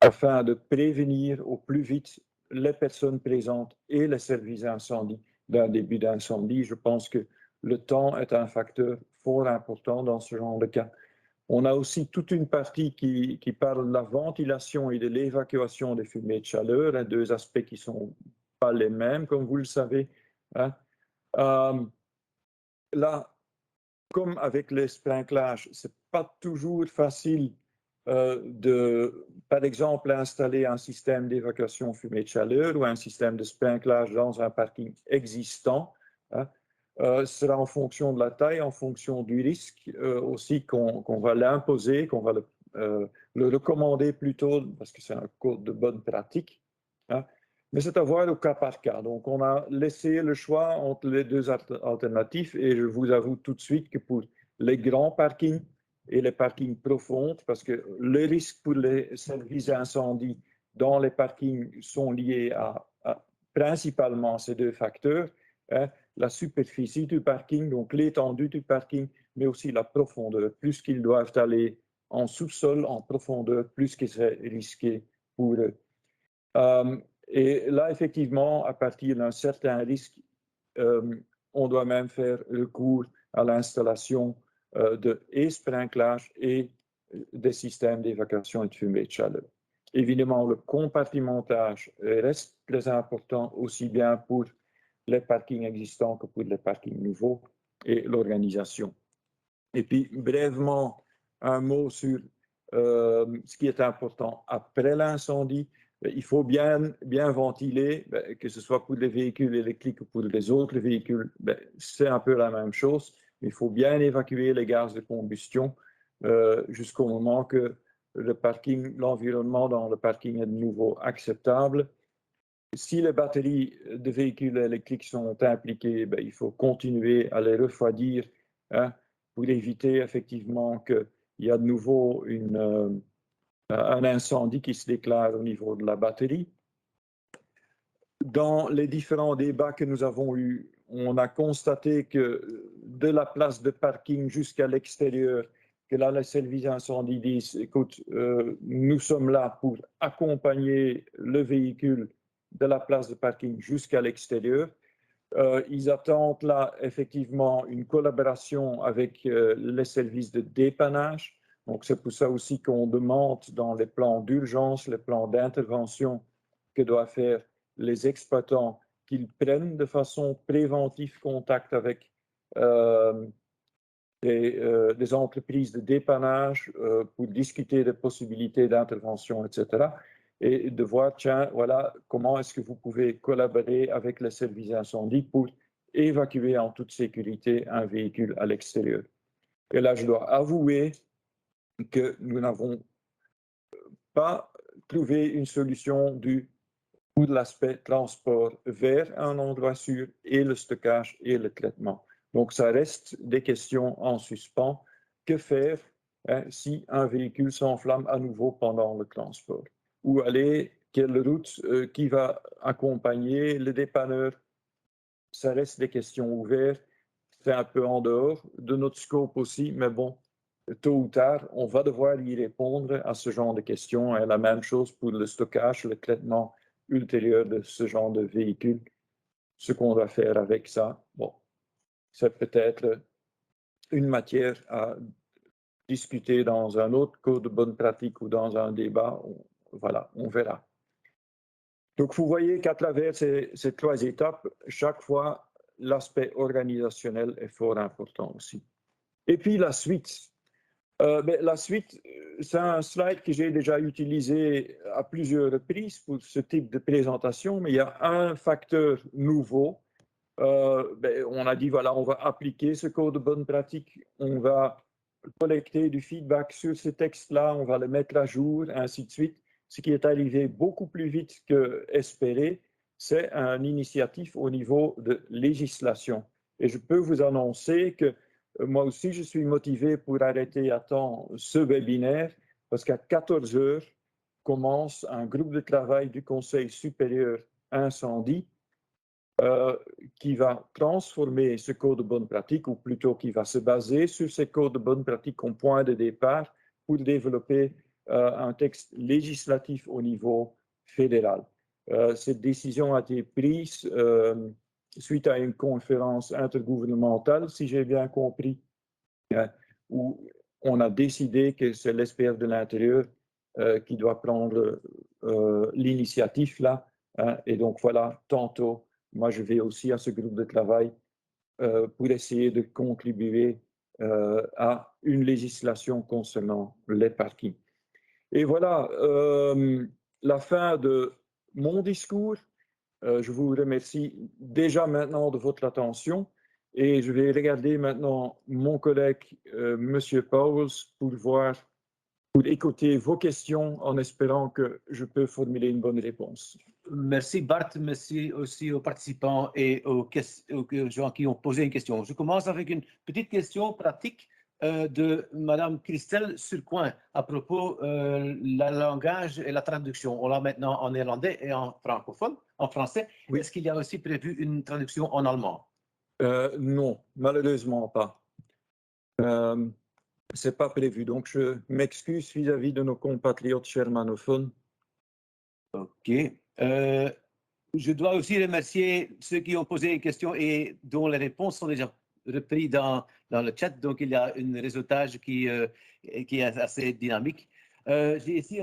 afin de prévenir au plus vite les personnes présentes et les services d'incendie d'un début d'incendie. Je pense que le temps est un facteur fort important dans ce genre de cas. On a aussi toute une partie qui parle de la ventilation et de l'évacuation des fumées de chaleur, hein, deux aspects qui ne sont pas les mêmes, comme vous le savez. Hein. Là, comme avec les sprinklages, ce n'est pas toujours facile de, par exemple, installer un système d'évacuation fumée de chaleur ou un système de sprinklage dans un parking existant. Hein. Sera en fonction de la taille, en fonction du risque aussi qu'on va l'imposer, qu'on va le recommander plutôt, parce que c'est un code de bonne pratique. Hein. Mais c'est à voir au cas par cas. Donc, on a laissé le choix entre les deux alternatives et je vous avoue tout de suite que pour les grands parkings et les parkings profonds, parce que les risques pour les services d'incendie dans les parkings sont liés à principalement ces deux facteurs, hein, la superficie du parking, donc l'étendue du parking, mais aussi la profondeur. Plus qu'ils doivent aller en sous-sol, en profondeur, plus que c'est risqué pour eux. Et là, effectivement, à partir d'un certain risque, on doit même faire recours à l'installation de sprinklage et des systèmes d'évacuation et de fumée de chaleur. Évidemment, le compartimentage reste très important aussi bien pour les parkings existants que pour les parkings nouveaux et l'organisation. Et puis, brièvement, un mot sur ce qui est important après l'incendie. Il faut bien ventiler, que ce soit pour les véhicules électriques ou pour les autres véhicules, c'est un peu la même chose. Il faut bien évacuer les gaz de combustion jusqu'au moment que le parking, l'environnement dans le parking est de nouveau acceptable. Si les batteries de véhicules électriques sont impliquées, il faut continuer à les refroidir, hein, pour éviter effectivement qu'il y a de nouveau un incendie qui se déclare au niveau de la batterie. Dans les différents débats que nous avons eus, on a constaté que de la place de parking jusqu'à l'extérieur, que là, les services d'incendie disent, écoute, nous sommes là pour accompagner le véhicule de la place de parking jusqu'à l'extérieur. Ils attendent là effectivement une collaboration avec les services de dépannage. Donc c'est pour ça aussi qu'on demande dans les plans d'urgence, les plans d'intervention que doivent faire les exploitants, qu'ils prennent de façon préventive contact avec des entreprises de dépannage pour discuter des possibilités d'intervention, etc. Et de voir, tiens, voilà, comment est-ce que vous pouvez collaborer avec les services d'incendie pour évacuer en toute sécurité un véhicule à l'extérieur. Et là, je dois avouer que nous n'avons pas trouvé une solution pour l'aspect transport vers un endroit sûr et le stockage et le traitement. Donc, ça reste des questions en suspens. Que faire si un véhicule s'enflamme à nouveau pendant le transport? Où aller? Quelle route? Qui va accompagner le dépanneur? Ça reste des questions ouvertes. C'est un peu en dehors de notre scope aussi, mais bon, tôt ou tard, on va devoir y répondre à ce genre de questions. Et la même chose pour le stockage, le traitement ultérieur de ce genre de véhicule. Ce qu'on va faire avec ça, bon, c'est peut-être une matière à discuter dans un autre code de bonne pratique ou dans un débat. Voilà, on verra. Donc, vous voyez qu'à travers ces trois étapes, chaque fois, l'aspect organisationnel est fort important aussi. Et puis, la suite. La suite, c'est un slide que j'ai déjà utilisé à plusieurs reprises pour ce type de présentation, mais il y a un facteur nouveau. On a dit, voilà, on va appliquer ce code de bonne pratique, on va collecter du feedback sur ces textes-là, on va le mettre à jour, ainsi de suite. Ce qui est arrivé beaucoup plus vite que espéré, c'est une initiative au niveau de législation. Et je peux vous annoncer que moi aussi, je suis motivé pour arrêter à temps ce webinaire parce qu'à 14 heures commence un groupe de travail du Conseil supérieur incendie qui va transformer ce code de bonne pratique, ou plutôt qui va se baser sur ce code de bonne pratique comme point de départ pour développer un texte législatif au niveau fédéral. Cette décision a été prise suite à une conférence intergouvernementale, si j'ai bien compris, où on a décidé que c'est l'SPF de l'Intérieur qui doit prendre l'initiative là. Et donc voilà, tantôt, moi je vais aussi à ce groupe de travail pour essayer de contribuer à une législation concernant les parkings. Et voilà, la fin de mon discours. Je vous remercie déjà maintenant de votre attention et je vais regarder maintenant mon collègue, Monsieur Pauwels, pour écouter vos questions en espérant que je peux formuler une bonne réponse. Merci Bart, merci aussi aux participants et aux gens qui ont posé une question. Je commence avec une petite question pratique de Madame Christelle Surcoing à propos le langage et la traduction. On l'a maintenant en néerlandais et en francophone, en français. Oui. Est-ce qu'il y a aussi prévu une traduction en allemand? Non, malheureusement pas. C'est pas prévu, donc je m'excuse vis-à-vis de nos compatriotes germanophones. Ok. Je dois aussi remercier ceux qui ont posé des questions et dont les réponses sont déjà reprises dans le chat. Donc, il y a un réseautage qui est assez dynamique. J'ai ici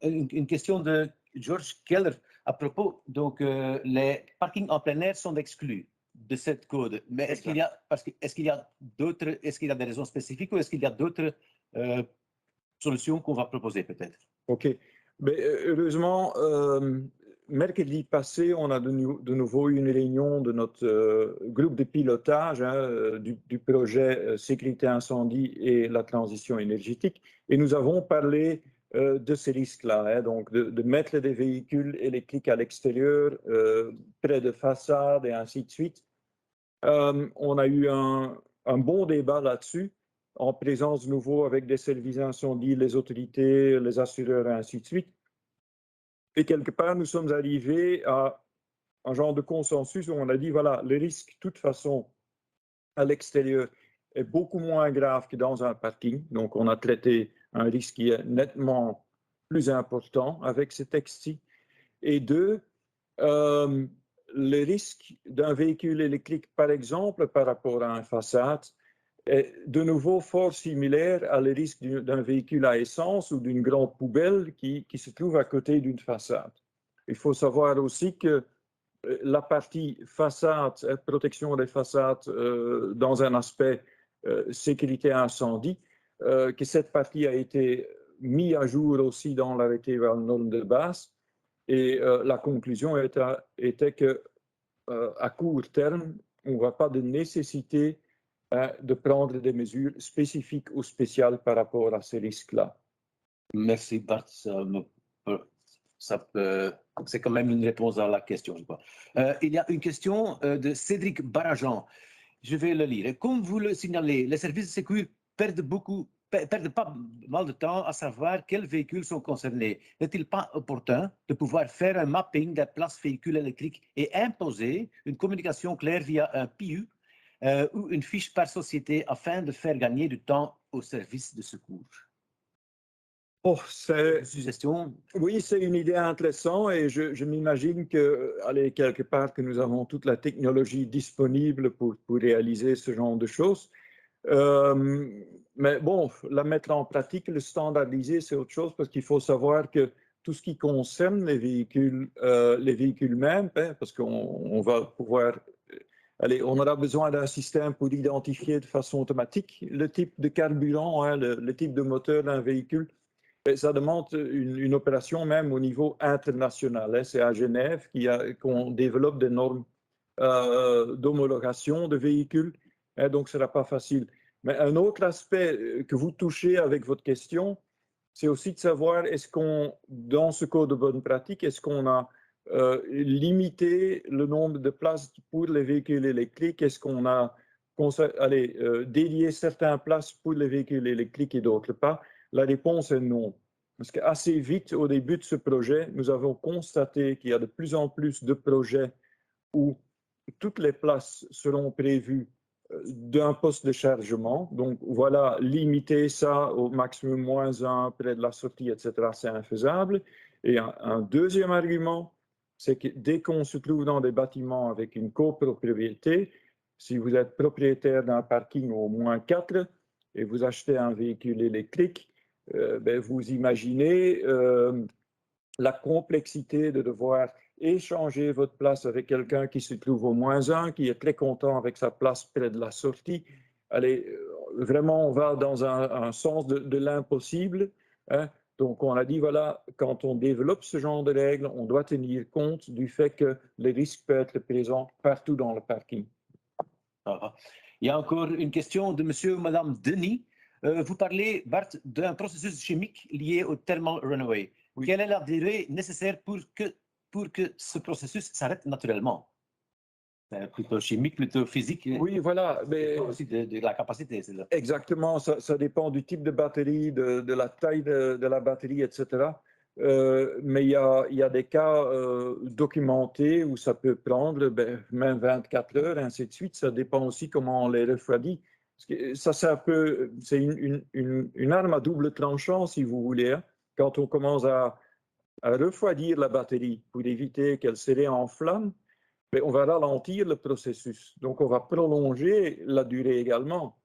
une question de George Keller à propos. Donc, les parkings en plein air sont exclus de cette code. Mais est-ce qu'il y a d'autres, est-ce qu'il y a des raisons spécifiques ou est-ce qu'il y a d'autres solutions qu'on va proposer peut-être? OK. Mais heureusement, mercredi passé, on a de nouveau une réunion de notre groupe de pilotage du projet sécurité incendie et la transition énergétique. Et nous avons parlé de ces risques-là, donc de mettre des véhicules électriques à l'extérieur, près de façades et ainsi de suite. On a eu un bon débat là-dessus, en présence de nouveau avec des services incendies, les autorités, les assureurs et ainsi de suite. Et quelque part, nous sommes arrivés à un genre de consensus où on a dit, voilà, le risque, de toute façon, à l'extérieur est beaucoup moins grave que dans un parking. Donc, on a traité un risque qui est nettement plus important avec ce texte-ci. Et deux, le risque d'un véhicule électrique, par exemple, par rapport à une façade, est de nouveau fort similaire à le risque d'un véhicule à essence ou d'une grande poubelle qui se trouve à côté d'une façade. Il faut savoir aussi que la partie façade, protection des façades dans un aspect sécurité incendie, que cette partie a été mise à jour aussi dans l'arrêté norme de base. Et la conclusion était que à court terme, on ne voit pas de nécessité de prendre des mesures spécifiques ou spéciales par rapport à ces risques-là. Merci Bart, c'est quand même une réponse à la question, je crois. Il y a une question de Cédric Barajan. Je vais le lire. Comme vous le signalez, les services de sécurité perdent pas mal de temps à savoir quels véhicules sont concernés. N'est-il pas opportun de pouvoir faire un mapping des places véhicules électriques et imposer une communication claire via un PIU ou une fiche par société afin de faire gagner du temps aux services de secours? Oh, c'est une suggestion. Oui, c'est une idée intéressante et je m'imagine que, allez, quelque part, que nous avons toute la technologie disponible pour réaliser ce genre de choses. Mais bon, la mettre en pratique, le standardiser, c'est autre chose parce qu'il faut savoir que tout ce qui concerne les véhicules mêmes, parce qu'on va pouvoir, allez, on aura besoin d'un système pour identifier de façon automatique le type de carburant, le type de moteur d'un véhicule. Ça demande une opération même au niveau international. C'est à Genève qu'on développe des normes d'homologation de véhicules, donc ce ne sera pas facile. Mais un autre aspect que vous touchez avec votre question, c'est aussi de savoir, est-ce qu'on, dans ce code de bonne pratique, est-ce qu'on a limité le nombre de places pour les véhicules électriques? Est-ce qu'on a dédié certaines places pour les véhicules électriques et d'autres pas? La réponse est non. Parce qu'assez vite, au début de ce projet, nous avons constaté qu'il y a de plus en plus de projets où toutes les places seront prévues d'un poste de chargement. Donc voilà, limiter ça au maximum -1 près de la sortie, etc., c'est infaisable. Et un deuxième argument, c'est que dès qu'on se trouve dans des bâtiments avec une copropriété, si vous êtes propriétaire d'un parking au -4 et vous achetez un véhicule électrique, ben vous imaginez la complexité de devoir échanger votre place avec quelqu'un qui se trouve au -1, qui est très content avec sa place près de la sortie. Allez, vraiment, on va dans un sens de l'impossible. Hein. Donc, on a dit, voilà, quand on développe ce genre de règles, on doit tenir compte du fait que les risques peuvent être présents partout dans le parking. Il y a encore une question de monsieur ou madame Denis. Vous parlez, Bart, d'un processus chimique lié au thermal runaway. Oui. Quelle est la durée nécessaire pour que ce processus s'arrête naturellement? Plutôt chimique, plutôt physique. Oui, voilà. Mais aussi de la capacité, c'est là. Exactement, ça dépend du type de batterie, de la taille de la batterie, etc. Mais il y a des cas documentés où ça peut prendre même 24 heures, ainsi de suite. Ça dépend aussi comment on les refroidit. Ça, c'est une arme à double tranchant, si vous voulez. Hein. Quand on commence à refroidir la batterie pour éviter qu'elle se réenflamme, mais on va ralentir le processus. Donc, on va prolonger la durée également.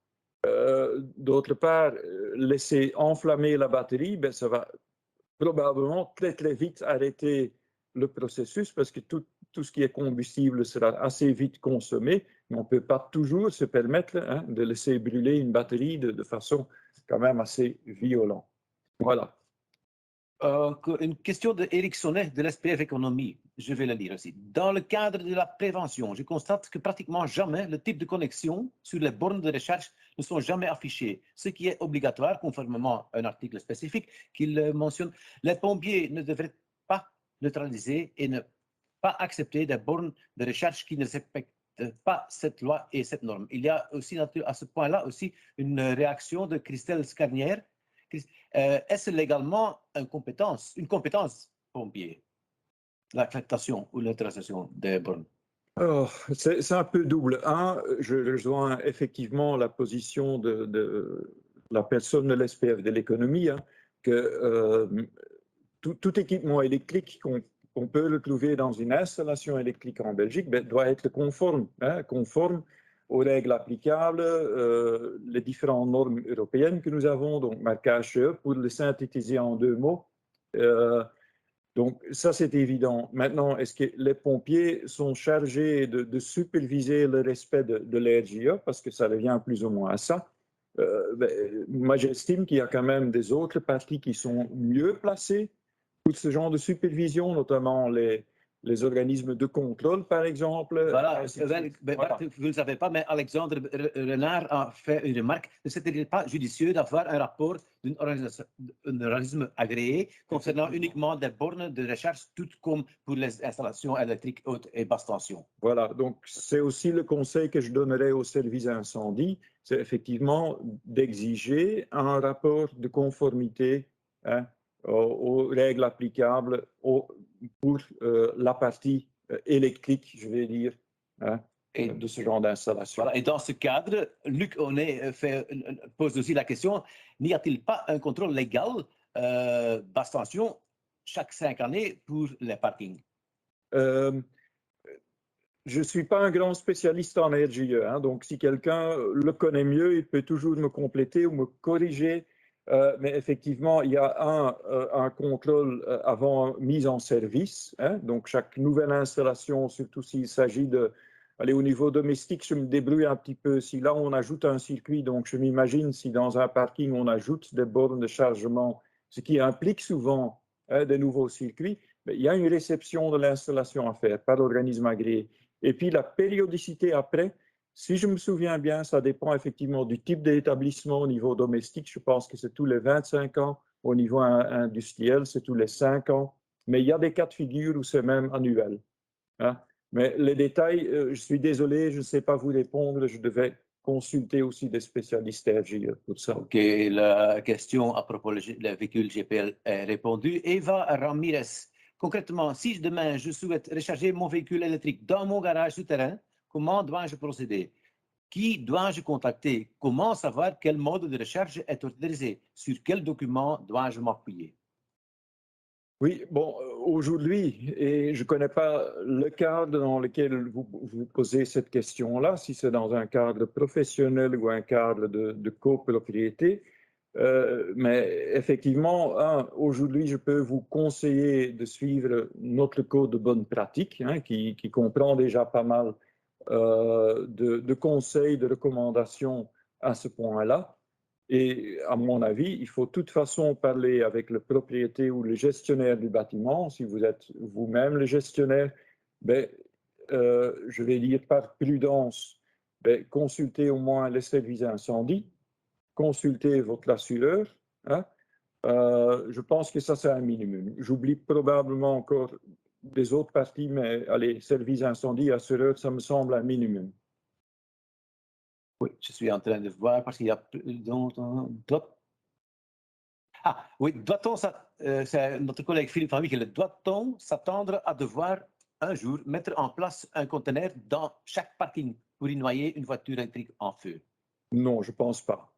D'autre part, laisser enflammer la batterie, ça va probablement très, très vite arrêter le processus parce que tout ce qui est combustible sera assez vite consommé, mais on ne peut pas toujours se permettre de laisser brûler une batterie de façon quand même assez violente. Voilà. Une question d'Éric Sonnet de l'SPF Économie. Je vais la lire aussi. Dans le cadre de la prévention, je constate que pratiquement jamais le type de connexion sur les bornes de recharge ne sont jamais affichés, ce qui est obligatoire conformément à un article spécifique qu'il mentionne. Les pompiers ne devraient pas neutraliser et ne pas accepter des bornes de recharge qui ne respectent pas cette loi et cette norme. Il y a aussi à ce point-là aussi une réaction de Christelle Scarnière. Est-ce légalement une compétence pompier, l'affectation ou l'utilisation des bornes? Alors, c'est un peu double. Je rejoins effectivement la position de la personne de l'SPF de l'économie, que tout équipement électrique qu'on peut le trouver dans une installation électrique en Belgique doit être conforme aux règles applicables, les différentes normes européennes que nous avons, donc marquage CE, pour le synthétiser en 2 mots. Donc ça, c'est évident. Maintenant, est-ce que les pompiers sont chargés de superviser le respect de l'RGE, parce que ça revient plus ou moins à ça. Moi, j'estime qu'il y a quand même des autres parties qui sont mieux placées pour ce genre de supervision, notamment les organismes de contrôle, par exemple. Voilà, vous ne le savez pas, mais Alexandre Renard a fait une remarque. Ne serait-il pas judicieux d'avoir un rapport d'un organisme agréé concernant uniquement des bornes de recharge, tout comme pour les installations électriques haute et basse tension? Voilà, donc c'est aussi le conseil que je donnerais au service incendie, c'est effectivement d'exiger un rapport de conformité aux règles applicables pour la partie électrique, je vais dire, de ce genre d'installation. Voilà. Et dans ce cadre, Luc Honnet pose aussi la question, n'y a-t-il pas un contrôle légal basse tension chaque 5 années pour les parkings? Je ne suis pas un grand spécialiste en RGE, donc si quelqu'un le connaît mieux, il peut toujours me compléter ou me corriger. Mais effectivement, il y a un contrôle avant mise en service. Donc, chaque nouvelle installation, surtout s'il s'agit d'aller au niveau domestique, je me débrouille un petit peu. Si là, on ajoute un circuit, donc je m'imagine si dans un parking, on ajoute des bornes de chargement, ce qui implique souvent des nouveaux circuits, mais il y a une réception de l'installation à faire par l'organisme agréé. Et puis, la périodicité après, si je me souviens bien, ça dépend effectivement du type d'établissement au niveau domestique. Je pense que c'est tous les 25 ans. Au niveau industriel, c'est tous les 5 ans. Mais il y a des cas de figure où c'est même annuel. Mais les détails, je suis désolé, je ne sais pas vous répondre. Je devais consulter aussi des spécialistes RGE pour ça. OK, la question à propos du véhicule GPL est répondue. Eva Ramirez, concrètement, si demain je souhaite recharger mon véhicule électrique dans mon garage souterrain, comment dois-je procéder? Qui dois-je contacter? Comment savoir quel mode de recherche est autorisé? Sur quel document dois-je m'appuyer? Oui, bon, aujourd'hui, et je ne connais pas le cadre dans lequel vous posez cette question-là, si c'est dans un cadre professionnel ou un cadre de copropriété, mais effectivement, aujourd'hui, je peux vous conseiller de suivre notre code de bonne pratique, qui comprend déjà pas mal de conseils, de recommandations à ce point-là. Et à mon avis, il faut de toute façon parler avec le propriétaire ou le gestionnaire du bâtiment. Si vous êtes vous-même le gestionnaire, ben, je vais dire par prudence, ben, consultez au moins les services incendie, consultez votre assureur. Je pense que ça, c'est un minimum. J'oublie probablement encore des autres parties, mais allez, services incendie, assureur, ça me semble un minimum. Oui, je suis en train de voir parce qu'il y a... Ah, oui, doit-on, c'est notre collègue Philippe Van Wiegelen, doit-on s'attendre à devoir un jour mettre en place un conteneur dans chaque parking pour y noyer une voiture électrique en feu? Non, je ne pense pas.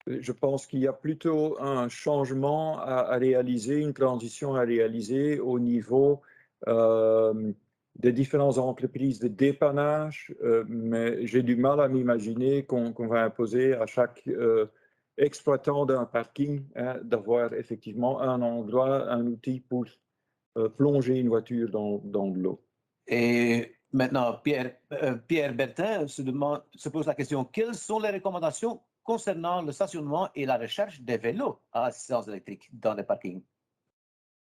Je pense qu'il y a plutôt un changement à réaliser, une transition à réaliser au niveau des différentes entreprises de dépannage, mais j'ai du mal à m'imaginer qu'on va imposer à chaque exploitant d'un parking d'avoir effectivement un endroit, un outil pour plonger une voiture dans de l'eau. Et maintenant, Pierre Bertin se pose la question, quelles sont les recommandations concernant le stationnement et la recherche des vélos à assistance électrique dans les parkings?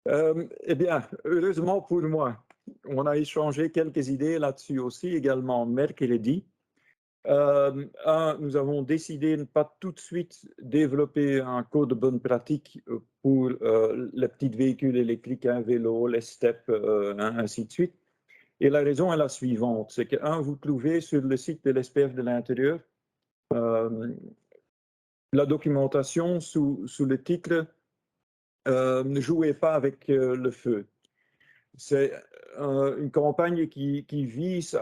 Eh bien, heureusement pour moi, on a échangé quelques idées là-dessus aussi, également mercredi. Nous avons décidé de ne pas tout de suite développer un code de bonne pratique pour les petits véhicules électriques, un vélo, les steps, ainsi de suite. Et la raison est la suivante, c'est que, vous trouvez sur le site de l'SPF de l'Intérieur la documentation sous le titre Ne jouez pas avec le feu. C'est une campagne qui vise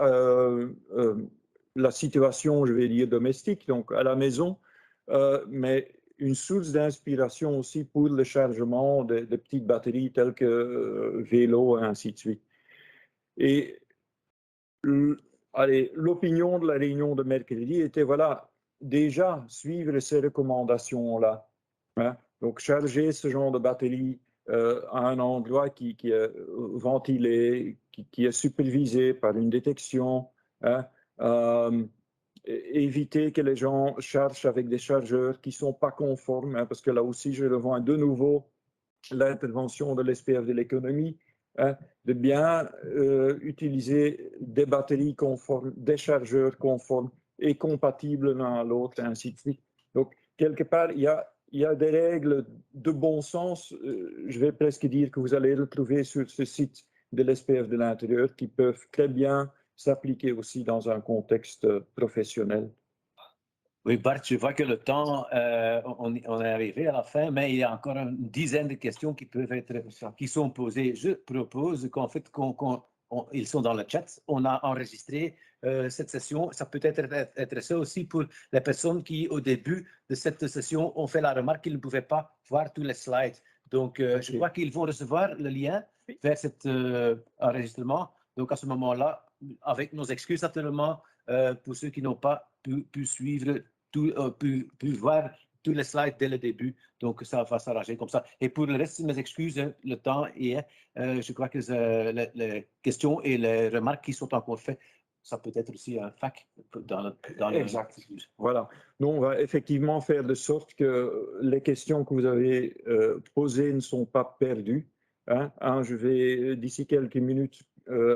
la situation, je vais dire, domestique, donc à la maison, mais une source d'inspiration aussi pour le chargement de petites batteries telles que vélo, et ainsi de suite. Et l'opinion de la réunion de mercredi était, voilà, déjà suivre ces recommandations-là. Donc, charger ce genre de batterie à un endroit qui est ventilé, qui est supervisé par une détection. Éviter que les gens chargent avec des chargeurs qui ne sont pas conformes, parce que là aussi, je revois de nouveau l'intervention de l'SPF de l'économie, de bien utiliser des batteries conformes, des chargeurs conformes et compatibles l'un à l'autre, et ainsi de suite. Donc, quelque part, il y a des règles de bon sens, je vais presque dire que vous allez retrouver sur ce site de l'SPF de l'Intérieur qui peuvent très bien s'appliquer aussi dans un contexte professionnel. Oui, Bart, je vois que le temps, on est arrivé à la fin, mais il y a encore une dizaine de questions qui sont posées. Je propose qu'en fait, ils sont dans le chat. On a enregistré cette session. Ça peut être ça aussi pour les personnes qui, au début de cette session, ont fait la remarque qu'ils ne pouvaient pas voir tous les slides. Donc, je crois qu'ils vont recevoir le lien vers cet enregistrement. Donc, à ce moment-là, avec nos excuses certainement, pour ceux qui n'ont pas pu suivre, pu voir tous les slides dès le début. Donc, ça va s'arranger comme ça. Et pour le reste, mes excuses, le temps est, je crois que les questions et les remarques qui sont encore faites, ça peut être aussi un fac dans exact. Voilà. Nous, on va effectivement faire de sorte que les questions que vous avez posées ne sont pas perdues. Je vais, d'ici quelques minutes,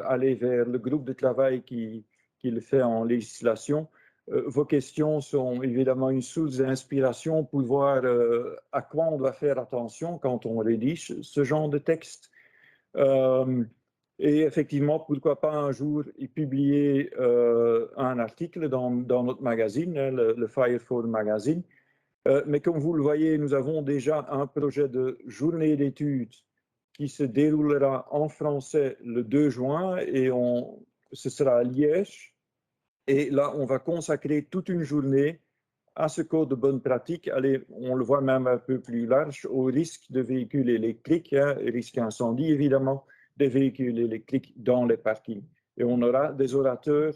aller vers le groupe de travail qui le fait en législation. Vos questions sont évidemment une source d'inspiration pour voir à quoi on doit faire attention quand on rédige ce genre de texte. Et effectivement, pourquoi pas un jour y publier un article dans notre magazine, le Fire4 Magazine. Mais comme vous le voyez, nous avons déjà un projet de journée d'études qui se déroulera en français le 2 juin et on ce sera à Liège. Et là, on va consacrer toute une journée à ce code de bonne pratique. Allez, on le voit même un peu plus large, au risque de véhicules électriques, risque incendie évidemment, des véhicules électriques dans les parkings. Et on aura des orateurs,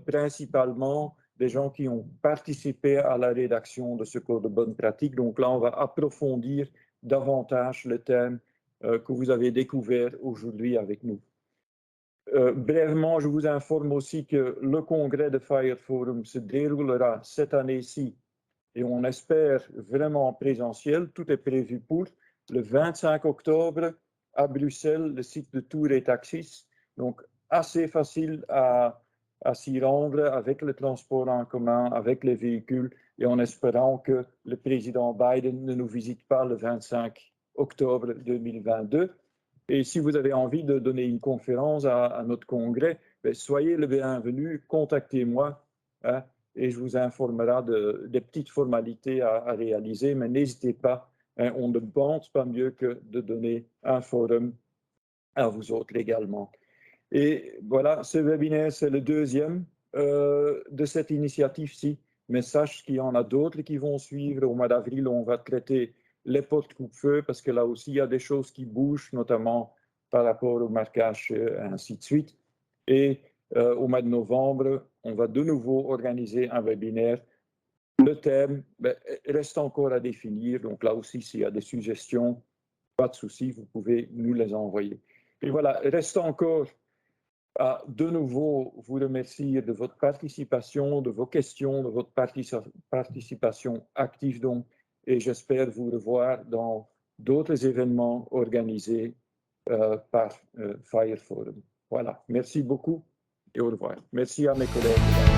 principalement des gens qui ont participé à la rédaction de ce code de bonne pratique. Donc là, on va approfondir davantage le thème que vous avez découvert aujourd'hui avec nous. Brièvement, je vous informe aussi que le congrès de Fire Forum se déroulera cette année-ci et on espère vraiment en présentiel. Tout est prévu pour le 25 octobre à Bruxelles, le site de Tour et Taxis. Donc, assez facile à s'y rendre avec le transport en commun, avec les véhicules et en espérant que le président Biden ne nous visite pas le 25 octobre 2022. Et si vous avez envie de donner une conférence à notre congrès, soyez le bienvenu, contactez-moi et je vous informerai des petites formalités à réaliser, mais n'hésitez pas, on ne pense pas mieux que de donner un forum à vous autres également. Et voilà, ce webinaire, c'est le deuxième de cette initiative-ci, mais sache qu'il y en a d'autres qui vont suivre. Au mois d'avril, on va traiter les portes coupe-feu, parce que là aussi, il y a des choses qui bougent, notamment par rapport au marquage, ainsi de suite. Et au mois de novembre, on va de nouveau organiser un webinaire. Le thème reste encore à définir, donc là aussi, s'il y a des suggestions, pas de souci, vous pouvez nous les envoyer. Et voilà, reste encore à de nouveau vous remercier de votre participation, de vos questions, de votre participation active donc, et j'espère vous revoir dans d'autres événements organisés par Fire Forum. Voilà, merci beaucoup et au revoir. Merci à mes collègues.